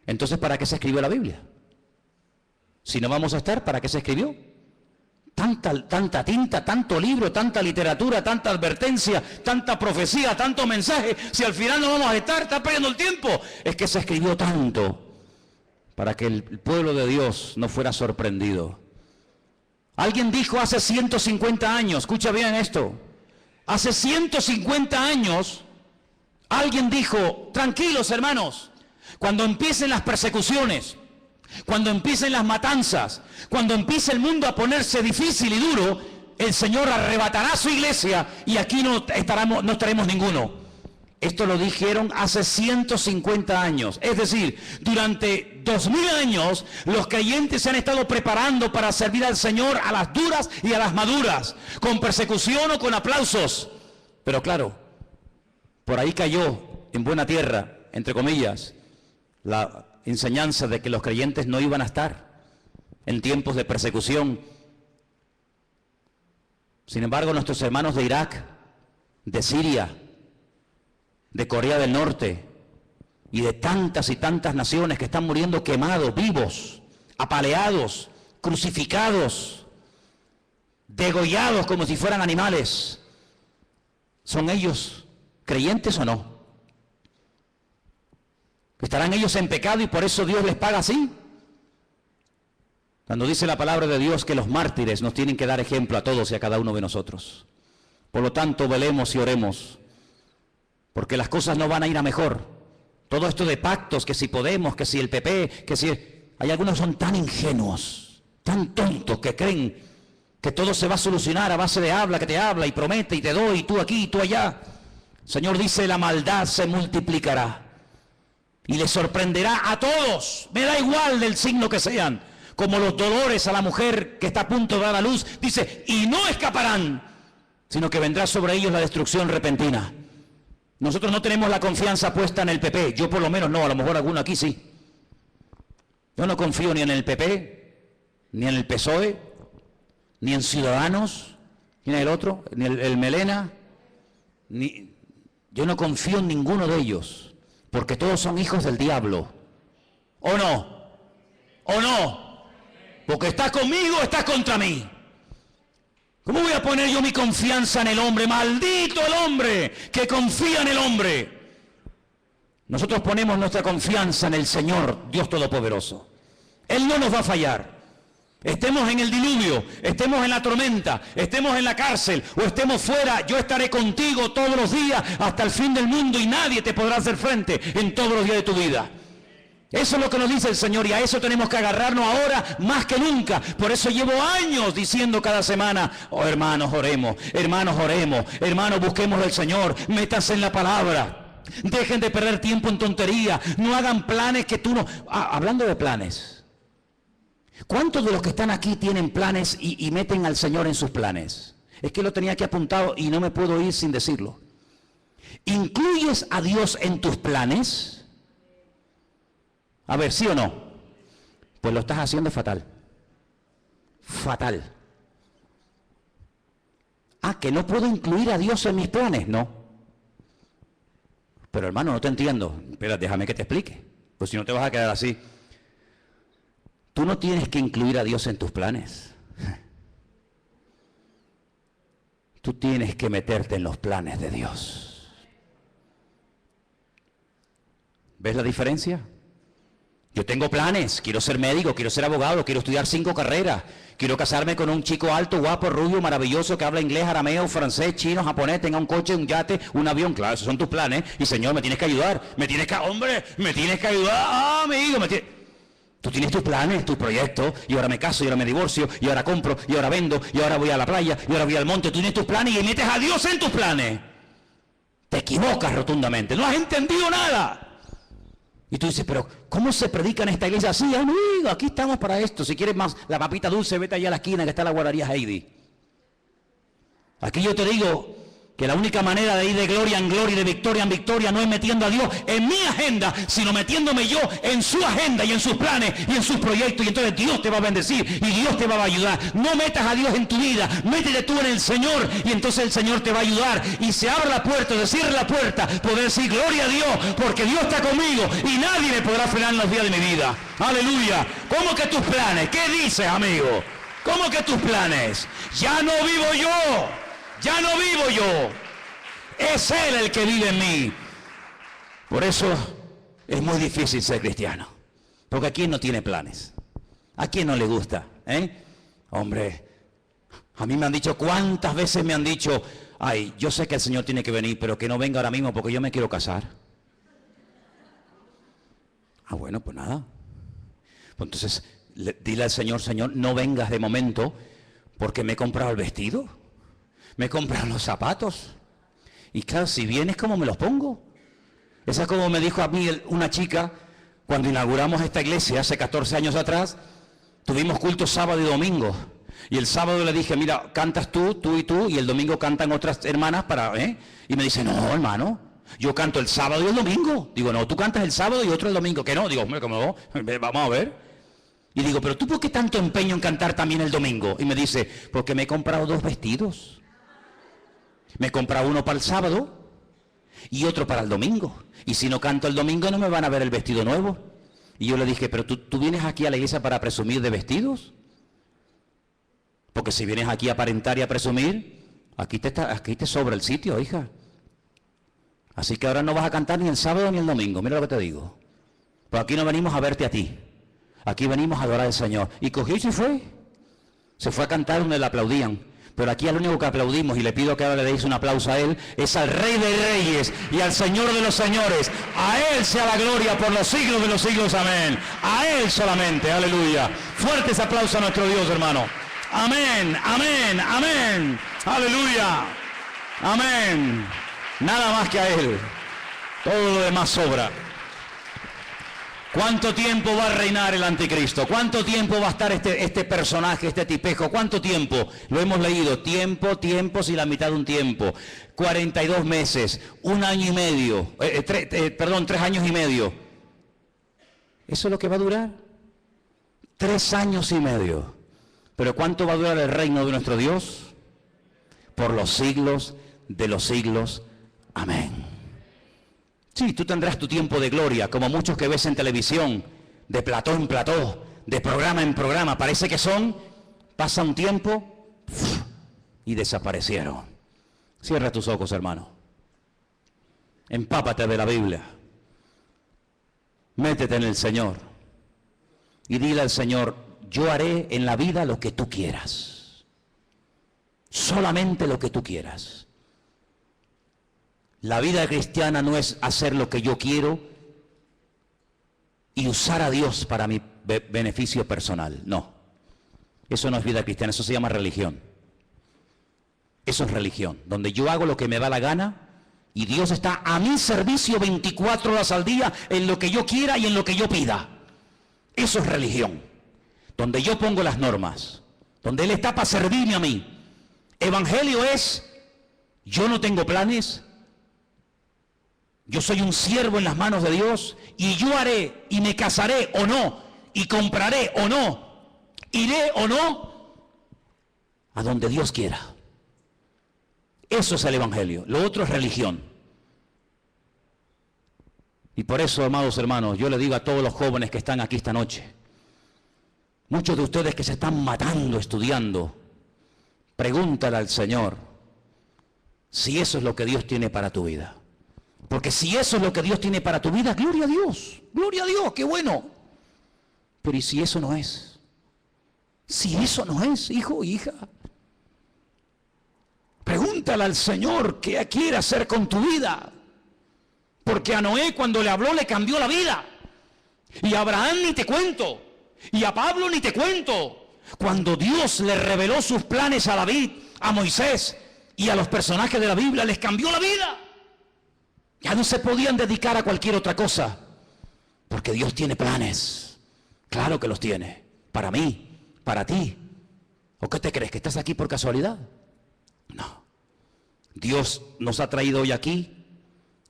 Entonces, ¿para qué se escribió la Biblia? Si no vamos a estar, ¿para qué se escribió? Tanta tinta, tanto libro, tanta literatura, tanta advertencia, tanta profecía, tanto mensaje. Si al final no vamos a estar, está perdiendo el tiempo. Es que se escribió tanto para que el pueblo de Dios no fuera sorprendido. Alguien dijo hace 150 años, escucha bien esto, hace 150 años, alguien dijo, tranquilos hermanos, cuando empiecen las persecuciones, cuando empiecen las matanzas, cuando empiece el mundo a ponerse difícil y duro, el Señor arrebatará su iglesia y aquí no estaremos ninguno. Esto lo dijeron hace 150 años. Es decir, durante 2000 años los creyentes se han estado preparando para servir al Señor a las duras y a las maduras, con persecución o con aplausos. Pero claro, por ahí cayó en buena tierra, entre comillas, la enseñanza de que los creyentes no iban a estar en tiempos de persecución. Sin embargo, nuestros hermanos de Irak, de Siria, de Corea del Norte y de tantas y tantas naciones que están muriendo quemados, vivos, apaleados, crucificados, degollados como si fueran animales, ¿son ellos creyentes o no? ¿Estarán ellos en pecado y por eso Dios les paga así? Cuando dice la palabra de Dios que los mártires nos tienen que dar ejemplo a todos y a cada uno de nosotros. Por lo tanto, velemos y oremos, porque las cosas no van a ir a mejor. Todo esto de pactos, que si Podemos, que si el PP, que si... Hay algunos que son tan ingenuos, tan tontos, que creen que todo se va a solucionar a base de habla, que te habla y promete y te doy, y tú aquí y tú allá. El Señor dice, la maldad se multiplicará y le sorprenderá a todos. Me da igual del signo que sean. Como los dolores a la mujer que está a punto de dar a luz, dice, y no escaparán, sino que vendrá sobre ellos la destrucción repentina. Nosotros no tenemos la confianza puesta en el PP, yo por lo menos no, a lo mejor alguno aquí sí. Yo no confío ni en el PP, ni en el PSOE, ni en Ciudadanos, ni en el otro, ni el Melena, yo no confío en ninguno de ellos, porque todos son hijos del diablo. ¿O no? ¿O no? Porque está conmigo o está contra mí. ¿Cómo voy a poner yo mi confianza en el hombre? Maldito el hombre que confía en el hombre. Nosotros ponemos nuestra confianza en el Señor, Dios Todopoderoso. Él no nos va a fallar. Estemos en el diluvio, estemos en la tormenta, estemos en la cárcel o estemos fuera, yo estaré contigo todos los días hasta el fin del mundo y nadie te podrá hacer frente en todos los días de tu vida. Eso es lo que nos dice el Señor y a eso tenemos que agarrarnos ahora más que nunca. Por eso llevo años diciendo cada semana, oh hermanos oremos, hermanos busquemos al Señor, métanse en la palabra, dejen de perder tiempo en tontería, no hagan planes que tú no... hablando de planes, ¿cuántos de los que están aquí tienen planes y meten al Señor en sus planes? Es que lo tenía aquí apuntado y no me puedo ir sin decirlo. ¿Incluyes a Dios en tus planes? A ver, ¿sí o no? Pues lo estás haciendo fatal. Fatal. ¿Que no puedo incluir a Dios en mis planes? No. Pero hermano, no te entiendo. Espera, déjame que te explique. Pues si no te vas a quedar así. Tú no tienes que incluir a Dios en tus planes. Tú tienes que meterte en los planes de Dios. ¿Ves la diferencia? Yo tengo planes, quiero ser médico, quiero ser abogado, quiero estudiar 5 carreras, quiero casarme con un chico alto, guapo, rubio, maravilloso, que habla inglés, arameo, francés, chino, japonés, tenga un coche, un yate, un avión. Claro, esos son tus planes. Y Señor, me tienes que ayudar, me tienes que ayudar, amigo, Tú tienes tus planes, tus proyectos, y ahora me caso, y ahora me divorcio, y ahora compro, y ahora vendo, y ahora voy a la playa, y ahora voy al monte. Tú tienes tus planes y metes a Dios en tus planes. Te equivocas rotundamente, no has entendido nada. Y tú dices, pero ¿cómo se predica en esta iglesia? Sí, amigo, aquí estamos para esto. Si quieres más la papita dulce, vete allá a la esquina que está la guardería Heidi. Aquí yo te digo que la única manera de ir de gloria en gloria y de victoria en victoria no es metiendo a Dios en mi agenda, sino metiéndome yo en su agenda y en sus planes y en sus proyectos. Y entonces Dios te va a bendecir y Dios te va a ayudar. No metas a Dios en tu vida, métete tú en el Señor y entonces el Señor te va a ayudar. Y se abre la puerta, se cierra la puerta, poder decir gloria a Dios, porque Dios está conmigo y nadie me podrá frenar en los días de mi vida. Aleluya. ¿Cómo que tus planes? ¿Qué dices, amigo? ¿Cómo que tus planes? Ya no vivo yo. Ya no vivo yo, es Él el que vive en mí. Por eso es muy difícil ser cristiano, porque ¿a quién no tiene planes? ¿A quién no le gusta? Hombre, a mí me han dicho, ¿cuántas veces me han dicho, ay, yo sé que el Señor tiene que venir, pero que no venga ahora mismo porque yo me quiero casar? Bueno, pues nada. Pues entonces, dile al Señor, Señor, no vengas de momento porque me he comprado el vestido. Me compran los zapatos. Y claro, si vienes, ¿cómo me los pongo? Esa es como me dijo a mí una chica cuando inauguramos esta iglesia hace 14 años atrás. Tuvimos culto sábado y domingo. Y el sábado le dije, mira, cantas tú y tú, y el domingo cantan otras hermanas Y me dice, no, hermano, yo canto el sábado y el domingo. Digo, no, tú cantas el sábado y otro el domingo. Que no, digo, hombre, ¿cómo no? Vamos a ver. Y digo, pero ¿tú por qué tanto empeño en cantar también el domingo? Y me dice, porque me he comprado 2 vestidos. Me he comprado uno para el sábado y otro para el domingo. Y si no canto el domingo no me van a ver el vestido nuevo. Y yo le dije, pero ¿tú vienes aquí a la iglesia para presumir de vestidos? Porque si vienes aquí a aparentar y a presumir, aquí te sobra el sitio, hija. Así que ahora no vas a cantar ni el sábado ni el domingo. Mira lo que te digo. Pues aquí no venimos a verte a ti. Aquí venimos a adorar al Señor. Y cogió y se fue. Se fue a cantar donde le aplaudían. Pero aquí al único que aplaudimos, y le pido que ahora le deis un aplauso a Él, es al Rey de Reyes y al Señor de los Señores. A Él sea la gloria por los siglos de los siglos. Amén. A Él solamente. Aleluya. Fuertes aplausos a nuestro Dios, hermano. Amén, amén, amén. Aleluya. Amén. Nada más que a Él. Todo lo demás sobra. ¿Cuánto tiempo va a reinar el anticristo? ¿Cuánto tiempo va a estar este personaje, este tipejo? ¿Cuánto tiempo? Lo hemos leído. Tiempos y la mitad de un tiempo. 42 meses, 1 año y medio, 3 años y medio. ¿Eso es lo que va a durar? 3 años y medio. ¿Pero cuánto va a durar el reino de nuestro Dios? Por los siglos de los siglos. Amén. Sí, tú tendrás tu tiempo de gloria, como muchos que ves en televisión, de plató en plató, de programa en programa. Parece que pasa un tiempo y desaparecieron. Cierra tus ojos, hermano. Empápate de la Biblia. Métete en el Señor. Y dile al Señor, yo haré en la vida lo que tú quieras. Solamente lo que tú quieras. La vida cristiana no es hacer lo que yo quiero y usar a Dios para mi beneficio personal. No. Eso no es vida cristiana, eso se llama religión. Eso es religión, donde yo hago lo que me da la gana y Dios está a mi servicio 24 horas al día en lo que yo quiera y en lo que yo pida. Eso es religión, donde yo pongo las normas, donde Él está para servirme a mí. Evangelio es, yo no tengo planes. Yo soy un siervo en las manos de Dios y yo haré y me casaré o no, y compraré o no, iré o no, a donde Dios quiera. Eso es el Evangelio. Lo otro es religión. Y por eso, amados hermanos, yo le digo a todos los jóvenes que están aquí esta noche, muchos de ustedes que se están matando estudiando, pregúntale al Señor si eso es lo que Dios tiene para tu vida. Porque si eso es lo que Dios tiene para tu vida, gloria a Dios, qué bueno. Pero ¿y si eso no es? Si eso no es, hijo o hija, pregúntale al Señor qué quiere hacer con tu vida. Porque a Noé cuando le habló le cambió la vida. Y a Abraham ni te cuento. Y a Pablo ni te cuento. Cuando Dios le reveló sus planes a David, a Moisés y a los personajes de la Biblia, les cambió la vida. Ya no se podían dedicar a cualquier otra cosa, porque Dios tiene planes. Claro que los tiene, para mí, para ti. ¿O qué te crees, que estás aquí por casualidad? No. Dios nos ha traído hoy aquí,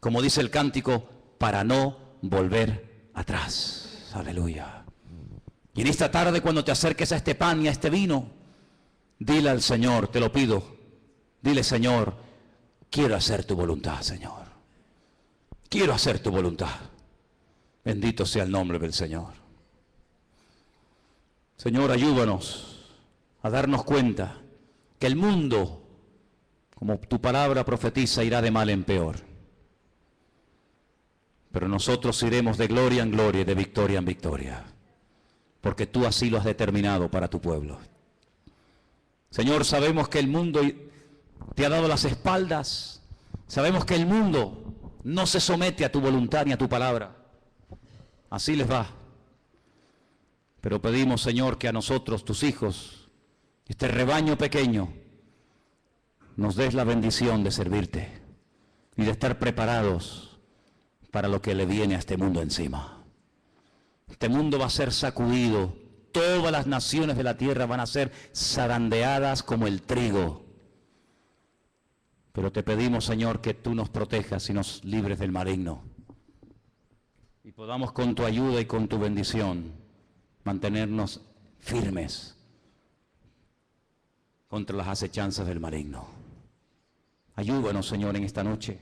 como dice el cántico, para no volver atrás. Aleluya. Y en esta tarde, cuando te acerques a este pan y a este vino, dile al Señor, te lo pido, dile, Señor, quiero hacer tu voluntad, Señor. Quiero hacer tu voluntad. Bendito sea el nombre del Señor. Señor, ayúdanos a darnos cuenta que el mundo, como tu palabra profetiza, irá de mal en peor. Pero nosotros iremos de gloria en gloria y de victoria en victoria, porque tú así lo has determinado para tu pueblo. Señor, sabemos que el mundo te ha dado las espaldas. Sabemos que el mundo no se somete a tu voluntad ni a tu palabra. Así les va. Pero pedimos, Señor, que a nosotros, tus hijos, este rebaño pequeño, nos des la bendición de servirte y de estar preparados para lo que le viene a este mundo encima. Este mundo va a ser sacudido. Todas las naciones de la tierra van a ser zarandeadas como el trigo. Pero te pedimos, Señor, que tú nos protejas y nos libres del maligno. Y podamos con tu ayuda y con tu bendición mantenernos firmes contra las acechanzas del maligno. Ayúdanos, Señor, en esta noche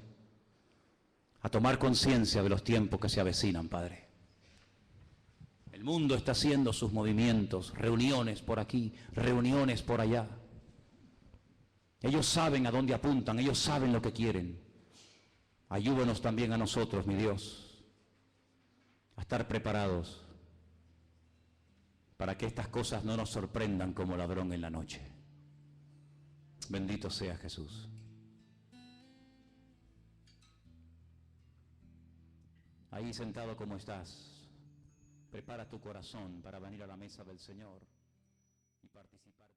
a tomar conciencia de los tiempos que se avecinan, Padre. El mundo está haciendo sus movimientos, reuniones por aquí, reuniones por allá. Ellos saben a dónde apuntan, ellos saben lo que quieren. Ayúdanos también a nosotros, mi Dios, a estar preparados para que estas cosas no nos sorprendan como ladrón en la noche. Bendito sea Jesús. Ahí sentado como estás, prepara tu corazón para venir a la mesa del Señor y participar.